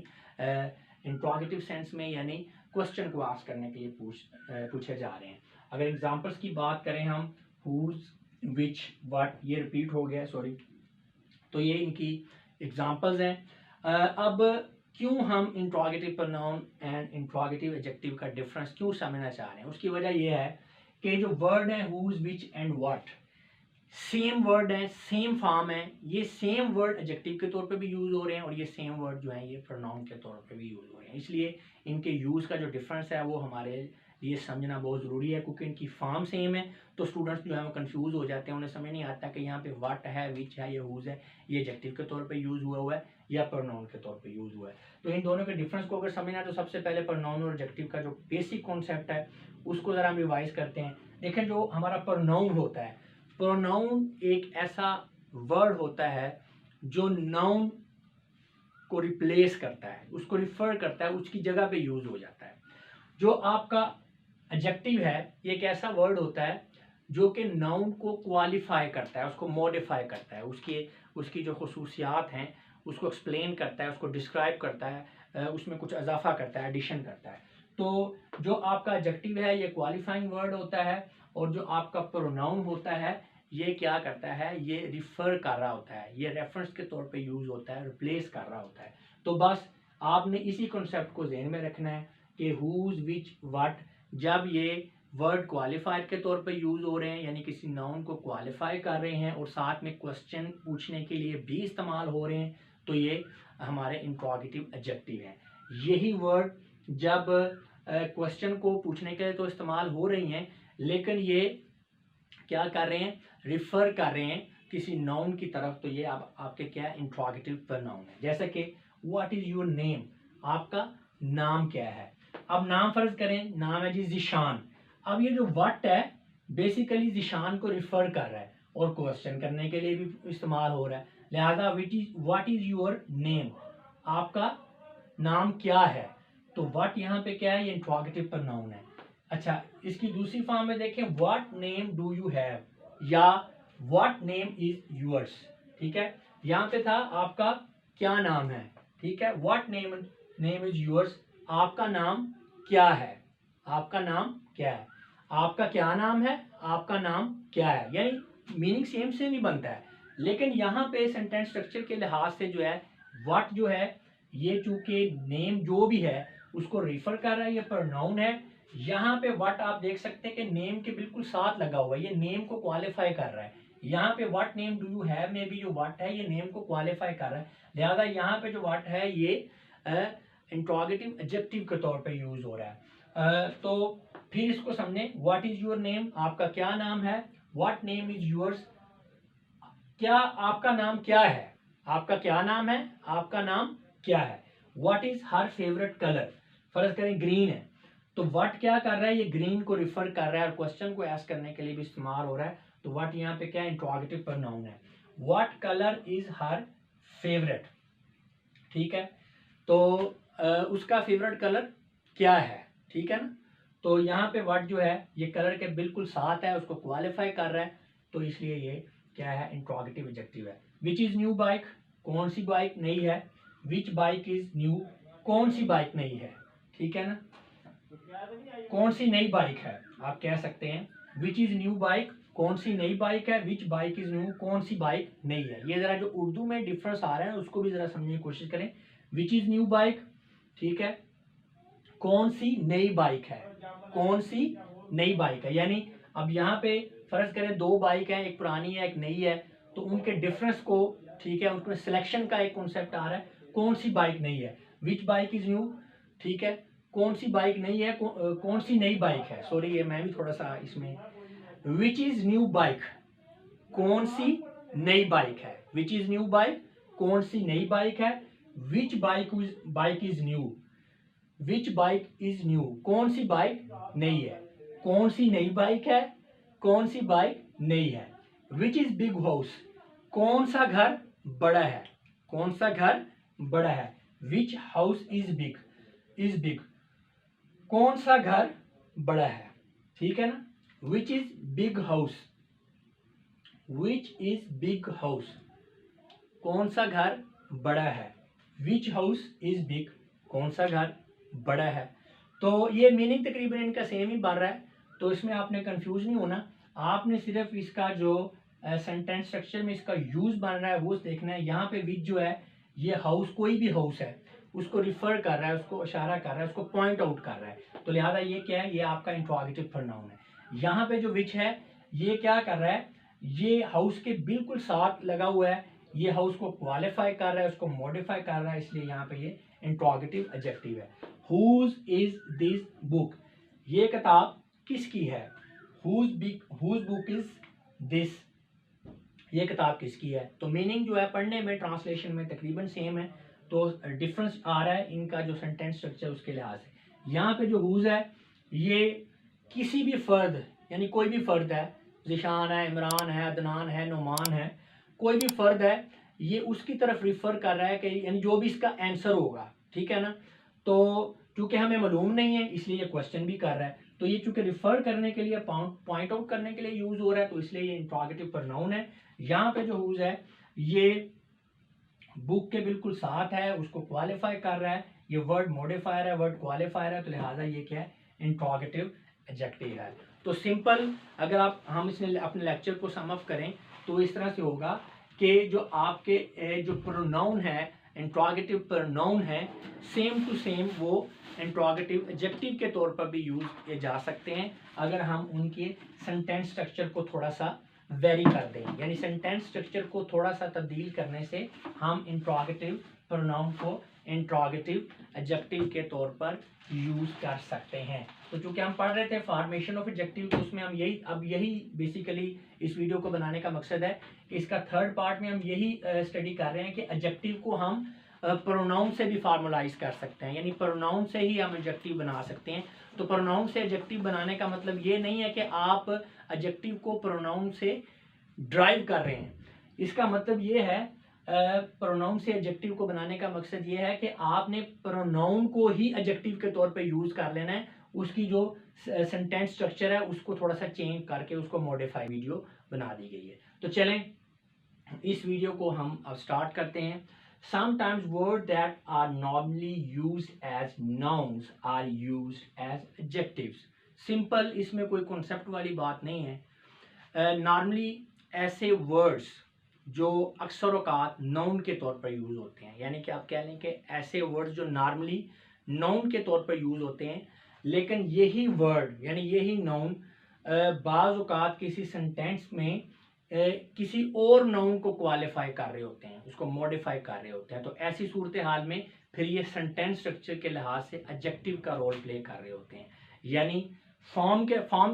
Speaker 1: इंट्रोगेटिव सेंस में यानी क्वेश्चन को आस्क करने के लिए पूछे जा रहे हैं। अगर एग्जांपल्स की बात करें हम, हुज, विच, व्हाट, ये रिपीट हो गया सॉरी, तो ये इनकी एग्जांपल्स हैं। अब क्यों हम interrogative pronoun and interrogative adjective का डिफरेंस क्यों समझना चाह रहे हैं, उसकी वजह यह है कि जो वर्ड है whose, which and what same word है, सेम फॉर्म है। ये सेम वर्ड एडजेक्टिव के तौर पे भी यूज हो रहे हैं और ये सेम वर्ड जो है ये प्रोनाउन के तौर पे भी यूज हो रहे हैं। इसलिए इनके यूज का जो डिफरेंस है वो हमारे लिए समझना बहुत ज़रूरी है, क्योंकि इनकी फॉर्म सेम है। तो स्टूडेंट्स जो है वो कंफ्यूज हो जाते हैं, उन्हें समझ नहीं आता कि यहाँ पे व्हाट है, विच है, ये हुज है, ये एडजेक्टिव के तौर पे यूज हुआ है या प्रोनाउन के तौर पे यूज हुआ है। तो इन दोनों के डिफरेंस को अगर समझना है तो सबसे पहले प्रोनाउन और एडजेक्टिव का जो बेसिक कॉन्सेप्ट है उसको ज़रा हम रिवाइज करते हैं। देखें, जो हमारा प्रोनाउन होता है, प्रोनाउन एक ऐसा वर्ड होता है जो नाउन को रिप्लेस करता है, उसको रिफर करता है, उसकी जगह पे यूज हो जाता है। जो आपका एडजेक्टिव है ये एक ऐसा वर्ड होता है जो कि नाउन को क्वालिफाई करता है, उसको मॉडिफाई करता है, उसकी जो खसूसियात हैं उसको एक्सप्लेन करता है, उसको डिस्क्राइब करता है, उसमें कुछ इजाफा करता है, एडिशन करता है। तो जो आपका एडजेक्टिव है ये क्वालिफाइंग वर्ड होता है, और जो आपका प्रोनाउन होता है ये क्या करता है, ये रिफर कर रहा होता है, ये रेफरेंस के तौर पे यूज होता है, रिप्लेस कर रहा होता है। तो बस आपने इसी कॉन्सेप्ट को ज़हन में रखना है कि हुज, विच, व्हाट, जब ये वर्ड क्वालिफायर के तौर पे यूज हो रहे हैं, यानी किसी नाउन को क्वालिफाई कर रहे हैं और साथ में क्वेश्चन पूछने के लिए भी इस्तेमाल हो रहे हैं, तो ये हमारे इंट्रोगेटिव एडजेक्टिव हैं। यही वर्ड जब क्वेश्चन को पूछने के लिए तो इस्तेमाल हो रही हैं, लेकिन ये क्या कर रहे हैं, रिफर कर रहे हैं किसी नाउन की तरफ, तो ये आपके क्या है, इंट्रोगेटिव प्रोनाउन है। जैसे कि व्हाट इज योर नेम, आपका नाम क्या है। अब नाम फर्ज करें, नाम है जी जिशान। अब ये जो व्हाट है बेसिकली जिशान को रिफर कर रहा है और क्वेश्चन करने के लिए भी इस्तेमाल हो रहा है, लिहाजा व्हाट इज योर नेम, आपका नाम क्या है। तो व्हाट यहाँ पे क्या है, ये इंट्रोगेटिव प्रोनाउन है। अच्छा, इसकी दूसरी फॉर्म में देखें, what name do you have या व्हाट नेम इज यूअर्स। ठीक है, यहाँ पे था आपका क्या नाम है, ठीक है, व्हाट नेम इज यूअर्स, आपका नाम क्या है, आपका नाम क्या है, आपका क्या नाम है, आपका नाम क्या है, यानी मीनिंग सेम से नहीं बनता है, लेकिन यहाँ पे सेंटेंस स्ट्रक्चर के लिहाज से जो है व्हाट जो है ये चूंकि नेम जो भी है उसको रिफर कर रहा है, ये प्रोनाउन है। यहाँ पे व्हाट आप देख सकते हैं कि नेम के बिल्कुल साथ लगा हुआ है, ये नेम को क्वालिफाई कर रहा है। यहाँ पे what name do you have में भी जो व्हाट है ये नेम को क्वालिफाई कर रहा है, लिहाजा यहाँ पे जो व्हाट है ये इंट्रोगेटिव एडजेक्टिव के तौर पे यूज हो रहा है। तो फिर इसको समझें, व्हाट इज योर नेम, आपका क्या नाम है, व्हाट नेम इज यूअर्स, क्या आपका नाम क्या है, आपका क्या नाम है, आपका नाम क्या है। What is her favourite colour, फर्ज करें ग्रीन है, तो व्हाट क्या कर रहा है, ये ग्रीन को रिफर कर रहा है और क्वेश्चन को आस्क करने के लिए भी इस्तेमाल हो रहा है। तो व्हाट यहाँ पे क्या इंट्रोगेटिव प्रोनाउन है, what colour is her favourite. ठीक है, तो उसका फेवरेट कलर क्या है, ठीक है ना। तो यहाँ पे व्हाट जो है ये कलर के बिल्कुल साथ है, उसको क्वालिफाई कर रहा है, तो इसलिए ये क्या है, इंट्रोगेटिव एडजेक्टिव है। विच इज न्यू बाइक, कौन सी बाइक नई है, विच बाइक इज न्यू, कौन सी बाइक नई है, ठीक है ना, कौन सी नई बाइक है, आप कह सकते हैं विच इज न्यू बाइक, कौन सी नई बाइक है, विच बाइक इज न्यू, कौन सी बाइक नई है। ये जरा जो उर्दू में डिफरेंस आ रहा है उसको भी जरा समझने की कोशिश करें। विच इज न्यू बाइक, ठीक है, कौन सी नई बाइक है, कौन सी नई बाइक है, यानी अब यहाँ पे फर्ज करें दो बाइक है, एक पुरानी है एक नई है, तो उनके डिफरेंस को, ठीक है, उनके सिलेक्शन का एक कॉन्सेप्ट आ रहा है, कौन सी बाइक नई है, विच बाइक इज न्यू, ठीक है, कौन सी बाइक नई है, कौन सी नई बाइक है, सॉरी ये मैं भी थोड़ा सा इसमें, विच इज न्यू बाइक, कौन सी नई बाइक है, विच इज न्यू बाइक, कौन सी नई बाइक है, which bike is new, which bike is new, कौन सी बाइक नई है, कौन सी नई बाइक है, कौन सी बाइक नई है। विच इज बिग हाउस, कौन सा घर बड़ा है, कौन सा घर बड़ा है, विच हाउस इज बिग, कौन सा घर बड़ा है, ठीक है ना। Which is big house, which is big house, कौन सा घर बड़ा है, विच हाउस इज बिग, कौन सा घर बड़ा है। तो ये मीनिंग तकरीबन इनका सेम ही बन रहा है, तो इसमें आपने कंफ्यूज नहीं होना, आपने सिर्फ इसका जो सेंटेंस स्ट्रक्चर में इसका यूज बन रहा है वो देखना है। यहाँ पे विच जो है ये हाउस, कोई भी हाउस है उसको रिफर कर रहा है, उसको इशारा कर रहा है, उसको पॉइंट आउट कर रहा है, तो लिहाजा ये क्या है, ये आपका इंट्रोगेटिव प्रोनाउन है। यहाँ पे जो विच है ये क्या कर रहा है, ये हाउस के बिल्कुल साथ लगा हुआ है, ये हाउस को क्वालिफाई कर रहा है, उसको मॉडिफाई कर रहा है, इसलिए यहाँ पे ये इंट्रोगेटिव एडजेक्टिव है। हुज इज दिस बुक, ये किताब किसकी है, हुज बुक इज दिस, ये किताब किसकी है। तो मीनिंग जो है पढ़ने में, ट्रांसलेशन में तकरीबन सेम है, तो डिफरेंस आ रहा है इनका जो सेंटेंस स्ट्रक्चर उसके लिहाज से। यहाँ पे जो हुज है ये किसी भी फर्द, यानी कोई भी फर्द है, जिशान है, इमरान है, अदनान है, नुमान है, कोई भी फर्द है, ये उसकी तरफ रिफर कर रहा है कि यानी जो भी इसका आंसर होगा, ठीक है ना। तो चूंकि हमें मालूम नहीं है इसलिए ये क्वेश्चन भी कर रहा है, तो ये चूंकि रिफर करने के लिए, पॉइंट आउट करने के लिए यूज हो रहा है, तो इसलिए ये इंट्रोगेटिव प्रोनाउन है। यहाँ पे जो यूज है ये बुक के बिल्कुल साथ है, उसको क्वालिफाई कर रहा है, ये वर्ड मॉडिफायर है, वर्ड क्वालिफायर है, तो लिहाजा ये क्या है, इंट्रोगेटिव एडजेक्टिव है। तो सिंपल अगर हम इसमें अपने लेक्चर को सम अप करें तो इस तरह से होगा कि जो आपके जो प्रोनाउन है, इंट्रोगेटिव प्रोनाउन है, सेम टू सेम वो इंट्रोगेटिव एडजेक्टिव के तौर पर भी यूज किए जा सकते हैं अगर हम उनके सेंटेंस स्ट्रक्चर को थोड़ा सा वेरी कर दें, यानी सेंटेंस स्ट्रक्चर को थोड़ा सा तब्दील करने से हम इंट्रोगेटिव प्रोनाउन को इंट्रोगेटिव एडजेक्टिव के तौर पर यूज कर सकते हैं। तो चूंकि हम पढ़ रहे थे फॉर्मेशन ऑफ एडजेक्टिव, तो उसमें हम यही बेसिकली इस वीडियो को बनाने का मकसद है कि इसका थर्ड पार्ट में हम यही स्टडी कर रहे हैं कि एडजेक्टिव को हम प्रोनाउन से भी फार्मलाइज कर सकते हैं, यानी प्रोनाउन से ही हम एडजेक्टिव बना सकते हैं। तो प्रोनाउन से एडजेक्टिव बनाने का मतलब ये नहीं है कि आप एडजेक्टिव को प्रोनाउन से ड्राइव कर रहे हैं, इसका मतलब ये है प्रोनाउन से एडजेक्टिव को बनाने का मकसद ये है कि आपने प्रोनाउन को ही एडजेक्टिव के तौर पे यूज कर लेना है, उसकी जो सेंटेंस स्ट्रक्चर है उसको थोड़ा सा चेंज करके उसको मॉडिफाई वीडियो बना दी गई है। तो चलें इस वीडियो को हम अब स्टार्ट करते हैं। Sometimes words that are normally used as nouns are used as adjectives. Simple, इसमें कोई कॉन्सेप्ट वाली बात नहीं है। नॉर्मली ऐसे वर्ड्स जो अक्सर औकात नाउन के तौर पर यूज होते हैं, यानी कि आप कह लें कि ऐसे वर्ड्स जो नॉर्मली नाउन के तौर पर यूज होते हैं, लेकिन यही वर्ड यानी यही नाउन बाज़ औकात किसी सेंटेंस में किसी और नाउन को क्वालिफाई कर रहे होते हैं, उसको मॉडिफाई कर रहे होते हैं। तो ऐसी सूरत हाल में फिर ये सेंटेंस स्ट्रक्चर के लिहाज से एडजेक्टिव का रोल प्ले कर रहे होते हैं, यानी फॉर्म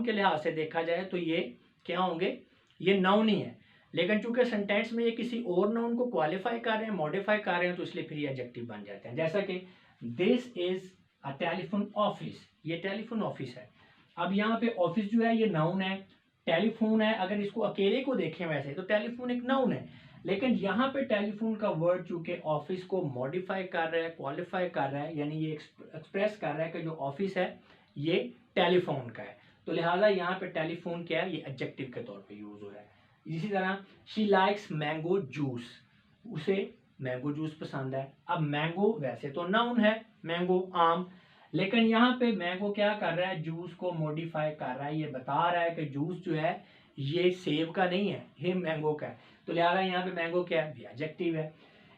Speaker 1: के लिहाज से देखा जाए तो ये क्या होंगे, ये नाउन ही है, लेकिन चूंकि सेंटेंस में ये किसी और नाउन को क्वालिफाई कर रहे हैं, मॉडिफाई कर रहे हैं, तो इसलिए फिर ये एडजेक्टिव बन जाते हैं। जैसा कि this is a telephone office, ये टेलीफोन ऑफिस है। अब यहाँ पे ऑफिस जो है ये नाउन है, टेलीफोन है, अगर इसको अकेले को देखें वैसे तो टेलीफोन एक नाउन है, लेकिन यहाँ पे टेलीफोन का वर्ड चूंकि ऑफिस को मॉडिफाई कर रहा है, क्वालिफाई कर रहा है, यानी ये एक्सप्रेस कर रहा है कि जो ऑफिस है ये टेलीफोन का है, तो लिहाजा यहाँ पे टेलीफोन क्या है, ये एडजेक्टिव के तौर पे यूज हो रहा है। इसी तरह शी लाइक्स मैंगो जूस, उसे मैंगो जूस पसंद है। अब मैंगो वैसे तो नाउन है, मैंगो आम, लेकिन यहाँ पे मैंगो क्या कर रहा है, जूस को मॉडिफाई कर रहा है, ये बता रहा है कि जूस जो है ये सेब का नहीं है, ये मैंगो का है, तो लिहाजा यहाँ पे मैंगो क्या है, एडजेक्टिव है।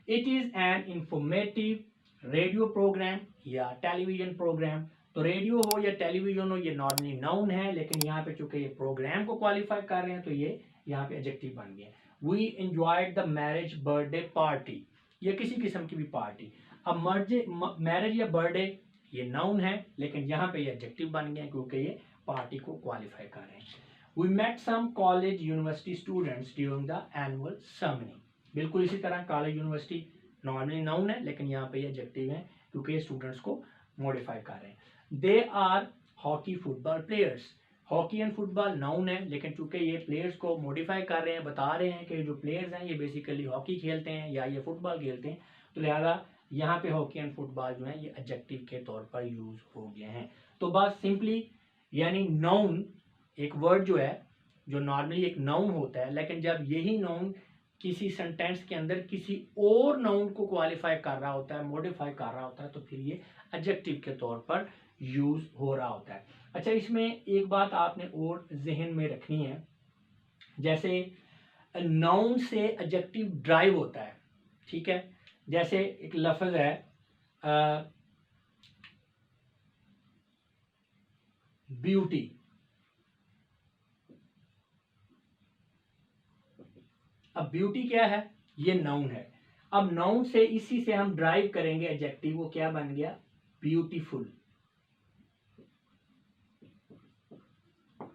Speaker 1: It is an informative radio programme या टेलीविजन प्रोग्राम, तो रेडियो हो या टेलीविजन हो ये नॉर्मली नाउन है, लेकिन यहाँ पे चूंकि ये प्रोग्राम को क्वालिफाई कर रहे हैं तो ये यहाँ पे एडजेक्टिव बन गया। We enjoyed the marriage birthday party, या किसी किस्म की भी पार्टी। अब मैरिज या बर्थडे ये नाउन है, लेकिन यहाँ पे ये एडजेक्टिव बन गया क्योंकि ये पार्टी को क्वालिफाई कर रहे हैं। We met some college university students during the annual ceremony, बिल्कुल इसी तरह कॉलेज यूनिवर्सिटी नॉर्मली नाउन है, लेकिन यहाँ पे ये एडजेक्टिव है क्योंकि ये स्टूडेंट्स को मॉडिफाई कर रहे हैं। They are hockey football players, hockey and football noun है, लेकिन चूंकि ये प्लेयर्स को मॉडिफाई कर रहे हैं, बता रहे हैं कि जो प्लेयर्स हैं ये बेसिकली हॉकी खेलते हैं या ये फुटबॉल खेलते हैं, तो लिहाजा यहाँ पे हॉकी एंड फुटबॉल जो है ये एडजेक्टिव के तौर पर यूज हो गए हैं। तो बस सिंपली यानी नाउन एक वर्ड जो है जो नॉर्मली एक नाउन होता है, लेकिन जब यही नाउन किसी सेंटेंस के अंदर किसी और नाउन को क्वालिफाई कर रहा होता है, मॉडिफाई कर रहा होता है, तो फिर ये एडजेक्टिव के तौर पर यूज हो रहा होता है। अच्छा, इसमें एक बात आपने और जहन में रखनी है, जैसे नाउन से एडजेक्टिव ड्राइव होता है, ठीक है। जैसे एक लफ्ज है ब्यूटी, अब ब्यूटी क्या है, ये नाउन है। अब नाउन से इसी से हम ड्राइव करेंगे एडजेक्टिव, वो क्या बन गया, ब्यूटीफुल।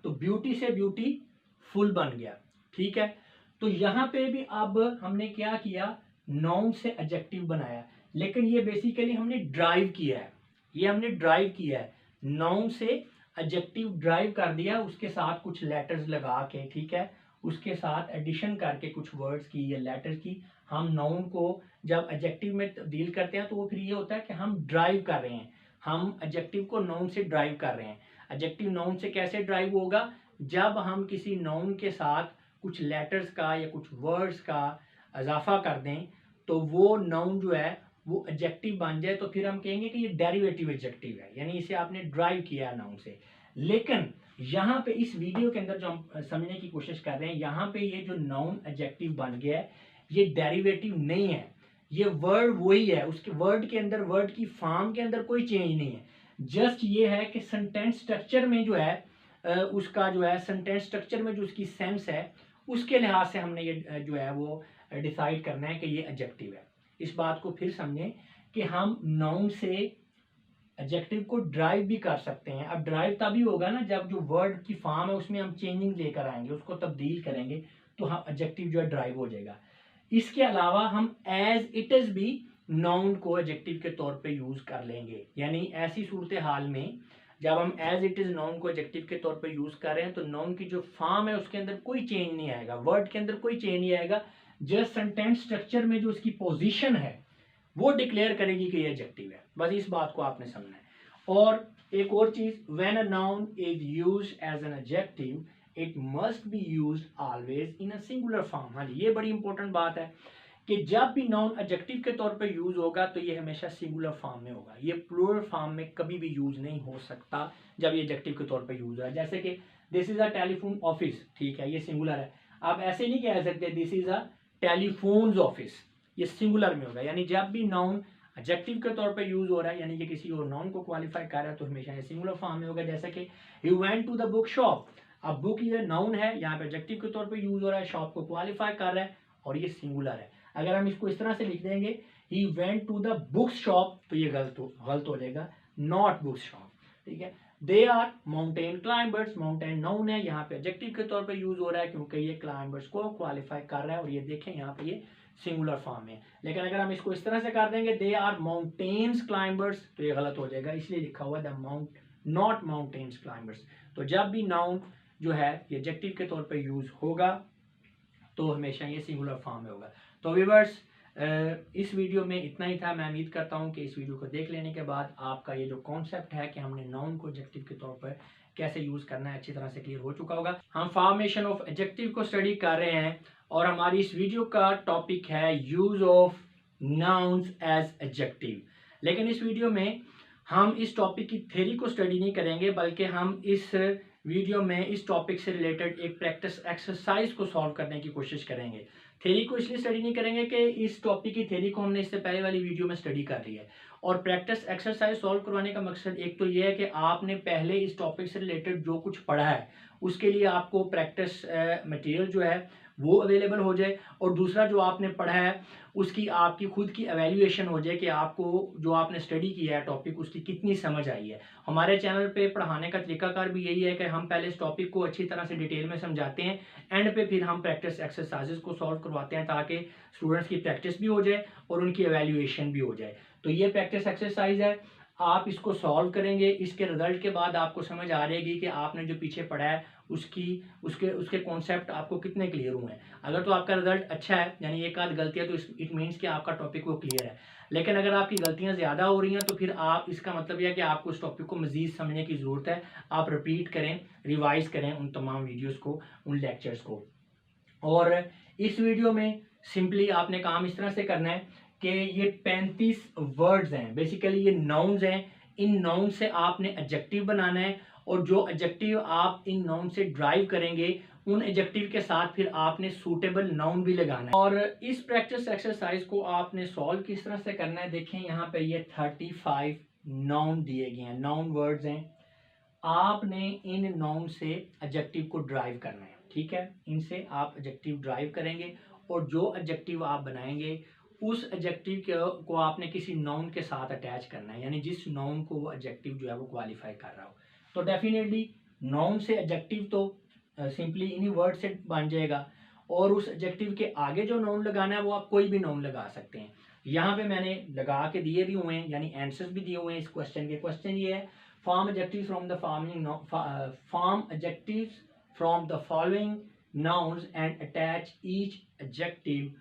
Speaker 1: तो ब्यूटी से ब्यूटीफुल बन गया, ठीक है। तो यहां पे भी अब हमने क्या किया, नाउन से एडजेक्टिव बनाया, लेकिन ये बेसिकली हमने ड्राइव किया है, ये हमने ड्राइव किया है नाउन से एडजेक्टिव ड्राइव कर दिया, उसके साथ कुछ लेटर्स लगा के, ठीक है, उसके साथ एडिशन करके कुछ वर्ड्स की या लेटर की, हम नाउन को जब एडजेक्टिव में तब्दील करते हैं तो वो फिर ये होता है कि हम ड्राइव कर रहे हैं, हम एडजेक्टिव को नाउन से ड्राइव कर रहे हैं। एडजेक्टिव नाउन से कैसे ड्राइव होगा? जब हम किसी नाउन के साथ कुछ लेटर्स का या कुछ वर्ड्स का इजाफा कर दें तो वो नाउन जो है वो एडजेक्टिव बन जाए, तो फिर हम कहेंगे कि ये डेरिवेटिव एडजेक्टिव है, यानी इसे आपने ड्राइव किया है नाउन से। लेकिन यहाँ पे इस वीडियो के अंदर जो हम समझने की कोशिश कर रहे हैं, यहाँ पे ये जो नाउन एडजेक्टिव बन गया है ये डेरिवेटिव नहीं है, ये वर्ड वही है, उसके वर्ड के अंदर, वर्ड की फॉर्म के अंदर कोई चेंज नहीं है। जस्ट ये है कि सेंटेंस स्ट्रक्चर में जो है उसका जो है सेंटेंस स्ट्रक्चर में जो उसकी सेंस है उसके लिहाज से हमने ये जो है वो डिसाइड करना है कि ये एडजेक्टिव है। इस बात को फिर समझें कि हम नाउन से एडजेक्टिव को ड्राइव भी कर सकते हैं। अब ड्राइव तभी होगा ना जब जो वर्ड की फॉर्म है उसमें हम चेंजिंग लेकर आएंगे, उसको तब्दील करेंगे, तो हम एडजेक्टिव जो है ड्राइव हो जाएगा। इसके अलावा हम एज इट इज भी नाउन को एडजेक्टिव के तौर पे यूज कर लेंगे, यानी ऐसी सूरत हाल में जब हम एज इट इज नाउन को एडजेक्टिव के तौर पे यूज कर रहे हैं तो नाउन की जो फॉर्म है उसके अंदर कोई चेंज नहीं आएगा, वर्ड के अंदर कोई चेंज नहीं आएगा, जस्ट सेंटेंस स्ट्रक्चर में जो उसकी पोजीशन है वो डिक्लेयर करेगी कि ये एडजेक्टिव है। बस इस बात को आपने समझना है। और एक और चीज, when a noun is used as an adjective it must be used always in a singular form. हाँ, ये बड़ी इंपॉर्टेंट बात है कि जब भी नाउन एडजेक्टिव के तौर पे यूज होगा तो ये हमेशा सिंगुलर फॉर्म में होगा, ये प्लूरल फॉर्म में कभी भी यूज नहीं हो सकता जब ये एडजेक्टिव के तौर पे यूज है। जैसे कि this is a telephone office, ठीक है, ये सिंगुलर है, आप ऐसे नहीं कह सकते this is a telephones office, ये सिंगुलर में होगा। यानी जब भी नाउन एडजेक्टिव के तौर पे यूज हो रहा है, यानी कि किसी और नाउन को क्वालिफाई कर रहा है, तो हमेशा ये सिंगुलर फॉर्म में होगा। जैसे कि he went to the book shop, अब बुक ये नाउन है, यहाँ पे एडजेक्टिव के तौर पे यूज हो रहा है, शॉप को क्वालिफाई कर रहा है और ये सिंगुलर है। अगर हम इसको इस तरह से लिख देंगे he went to the book shop, तो ये गलत हो जाएगा, नॉट बुक शॉप, ठीक है। They are mountain climbers, mountain noun है, यहाँ पे एडजेक्टिव के तौर पे यूज हो रहा है क्योंकि ये क्लाइंबर्स को क्वालिफाई कर रहा है और ये देखें यहाँ पे ये सिंगुलर फॉर्म है। लेकिन अगर हम इसको इस तरह से कर देंगे दे आर माउंटेन्स क्लाइंबर्स, तो ये गलत हो जाएगा, इसलिए लिखा हुआ है the mount not mountains climbers. तो जब भी नाउन जो है ये एडजेक्टिव के तौर पे यूज होगा तो हमेशा ये सिंगुलर फॉर्म में होगा। तो व्यूअर्स, इस वीडियो में इतना ही था। मैं उम्मीद करता हूँ कि इस वीडियो को देख लेने के बाद आपका ये जो कॉन्सेप्ट है कि हमने नाउन को एडजेक्टिव के तौर पर कैसे यूज करना है अच्छी तरह से क्लियर हो चुका होगा। हम फॉर्मेशन ऑफ एडजेक्टिव को स्टडी कर रहे हैं और हमारी इस वीडियो का टॉपिक है use of nouns as adjective. लेकिन इस वीडियो में हम इस टॉपिक की थ्योरी को स्टडी नहीं करेंगे, बल्कि हम इस वीडियो में इस टॉपिक से रिलेटेड एक प्रैक्टिस एक्सरसाइज को सॉल्व करने की कोशिश करेंगे। थ्योरी को इसलिए स्टडी नहीं करेंगे कि इस टॉपिक की थ्योरी को हमने इससे पहले वाली वीडियो में स्टडी कर ली है, और प्रैक्टिस एक्सरसाइज सॉल्व करवाने का मकसद एक तो ये है कि आपने पहले इस टॉपिक से रिलेटेड जो कुछ पढ़ा है उसके लिए आपको प्रैक्टिस मटेरियल जो है वो अवेलेबल हो जाए, और दूसरा जो आपने पढ़ा है उसकी आपकी खुद की एवेल्यूएशन हो जाए कि आपको जो आपने स्टडी किया है टॉपिक उसकी कितनी समझ आई है। हमारे चैनल पे पढ़ाने का तरीकाकार भी यही है कि हम पहले इस टॉपिक को अच्छी तरह से डिटेल में समझाते हैं, एंड पे फिर हम प्रैक्टिस एक्सरसाइजेस को सॉल्व करवाते हैं ताकि स्टूडेंट्स की प्रैक्टिस भी हो जाए और उनकी एवेल्यूएशन भी हो जाए। तो ये प्रैक्टिस एक्सरसाइज है, आप इसको सॉल्व करेंगे, इसके रिजल्ट के बाद आपको समझ आ रहेगी कि आपने जो पीछे पढ़ा है उसके कॉन्सेप्ट आपको कितने क्लियर हुए हैं। अगर तो आपका रिजल्ट अच्छा है, यानी एक आध गलतियाँ, तो इट मीन्स कि आपका टॉपिक वो क्लियर है। लेकिन अगर आपकी गलतियाँ ज़्यादा हो रही हैं तो फिर आप, इसका मतलब यह है कि आपको उस टॉपिक को मज़ीद समझने की ज़रूरत है। आप रिपीट करें, रिवाइज करें उन तमाम वीडियोज़ को, उन लेक्चर्स को। और इस वीडियो में सिंपली आपने काम इस तरह से करना है कि ये 35 वर्ड्स हैं, बेसिकली ये नाउन्स हैं, इन नाउन से आपने एडजेक्टिव बनाना है, और जो एडजेक्टिव आप इन नाउन से ड्राइव करेंगे उन एडजेक्टिव के साथ फिर आपने सूटेबल नाउन भी लगाना है। और इस प्रैक्टिस एक्सरसाइज को आपने सॉल्व किस तरह से करना है, देखें यहाँ पे ये 35 नाउन दिए गए हैं, नाउन वर्ड्स हैं। आपने इन नाउन से एडजेक्टिव को ड्राइव करना है, ठीक है, इनसे आप एडजेक्टिव ड्राइव करेंगे और जो एडजेक्टिव आप बनाएंगे उस एडजेक्टिव को आपने किसी नाउन के साथ अटैच करना है, यानी जिस नाउन को वो एडजेक्टिव जो है वो क्वालिफाई कर रहा हो। तो डेफिनेटली नाउन से एडजेक्टिव तो सिंपली इन्हीं वर्ड से बन जाएगा, और उस एडजेक्टिव के आगे जो नाउन लगाना है वो आप कोई भी नाउन लगा सकते हैं। यहाँ पे मैंने लगा के दिए भी हुए हैं, यानी आंसर्स भी दिए हुए हैं इस क्वेश्चन के। क्वेश्चन ये है form adjectives from the form adjectives from the following nouns and attach each adjective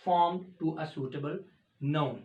Speaker 1: formed to a suitable noun।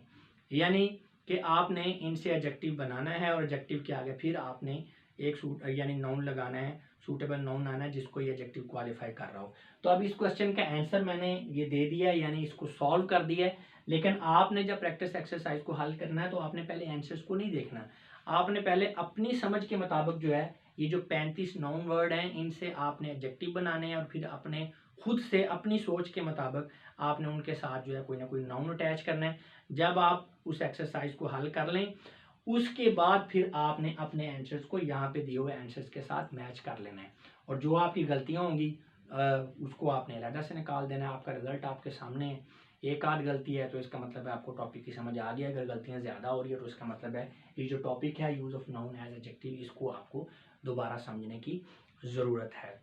Speaker 1: यानी कि आपने इनसे एडजेक्टिव बनाना है और एडजेक्टिव के आगे फिर आपने एक यानी नाउन लगाना है, सूटेबल नाउन आना है जिसको ये एडजेक्टिव क्वालिफाई कर रहा हो। तो अब इस क्वेश्चन का आंसर मैंने ये दे दिया है, यानी इसको सॉल्व कर दिया है। लेकिन आपने जब प्रैक्टिस एक्सरसाइज को हल करना है तो आपने पहले आंसर्स को नहीं देखना, आपने पहले अपनी समझ के मुताबिक जो है ये जो 35 नाउन वर्ड हैं इनसे आपने एडजेक्टिव बनाने हैं और फिर अपने खुद से अपनी सोच के मुताबिक आपने उनके साथ जो है कोई ना कोई नाउन अटैच करना है। जब आप उस एक्सरसाइज को हल कर लें उसके बाद फिर आपने अपने आंसर्स को यहाँ पे दिए हुए आंसर्स के साथ मैच कर लेना है और जो आपकी गलतियाँ होंगी उसको आपने अलग से निकाल देना है। आपका रिजल्ट आपके सामने है, एक आध गलती है तो इसका मतलब है आपको टॉपिक की समझ आ गया। अगर गलतियाँ ज़्यादा हो रही है तो इसका मतलब है ये जो टॉपिक है use of noun as adjective इसको आपको दोबारा समझने की ज़रूरत है।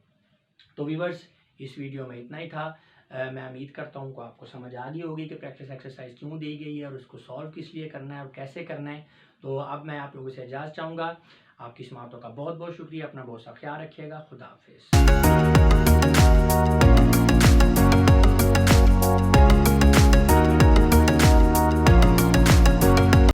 Speaker 1: तो व्यूअर्स इस वीडियो में इतना ही था। मैं उम्मीद करता हूँ कि आपको समझ आ गई होगी कि प्रैक्टिस एक्सरसाइज क्यों दी गई है और उसको सॉल्व किस लिए करना है और कैसे करना है। तो अब मैं आप लोगों से इजाज़त चाहूँगा। आपकी समातों का बहुत बहुत शुक्रिया। अपना बहुत सा ख्याल रखिएगा। खुदा हाफिज़।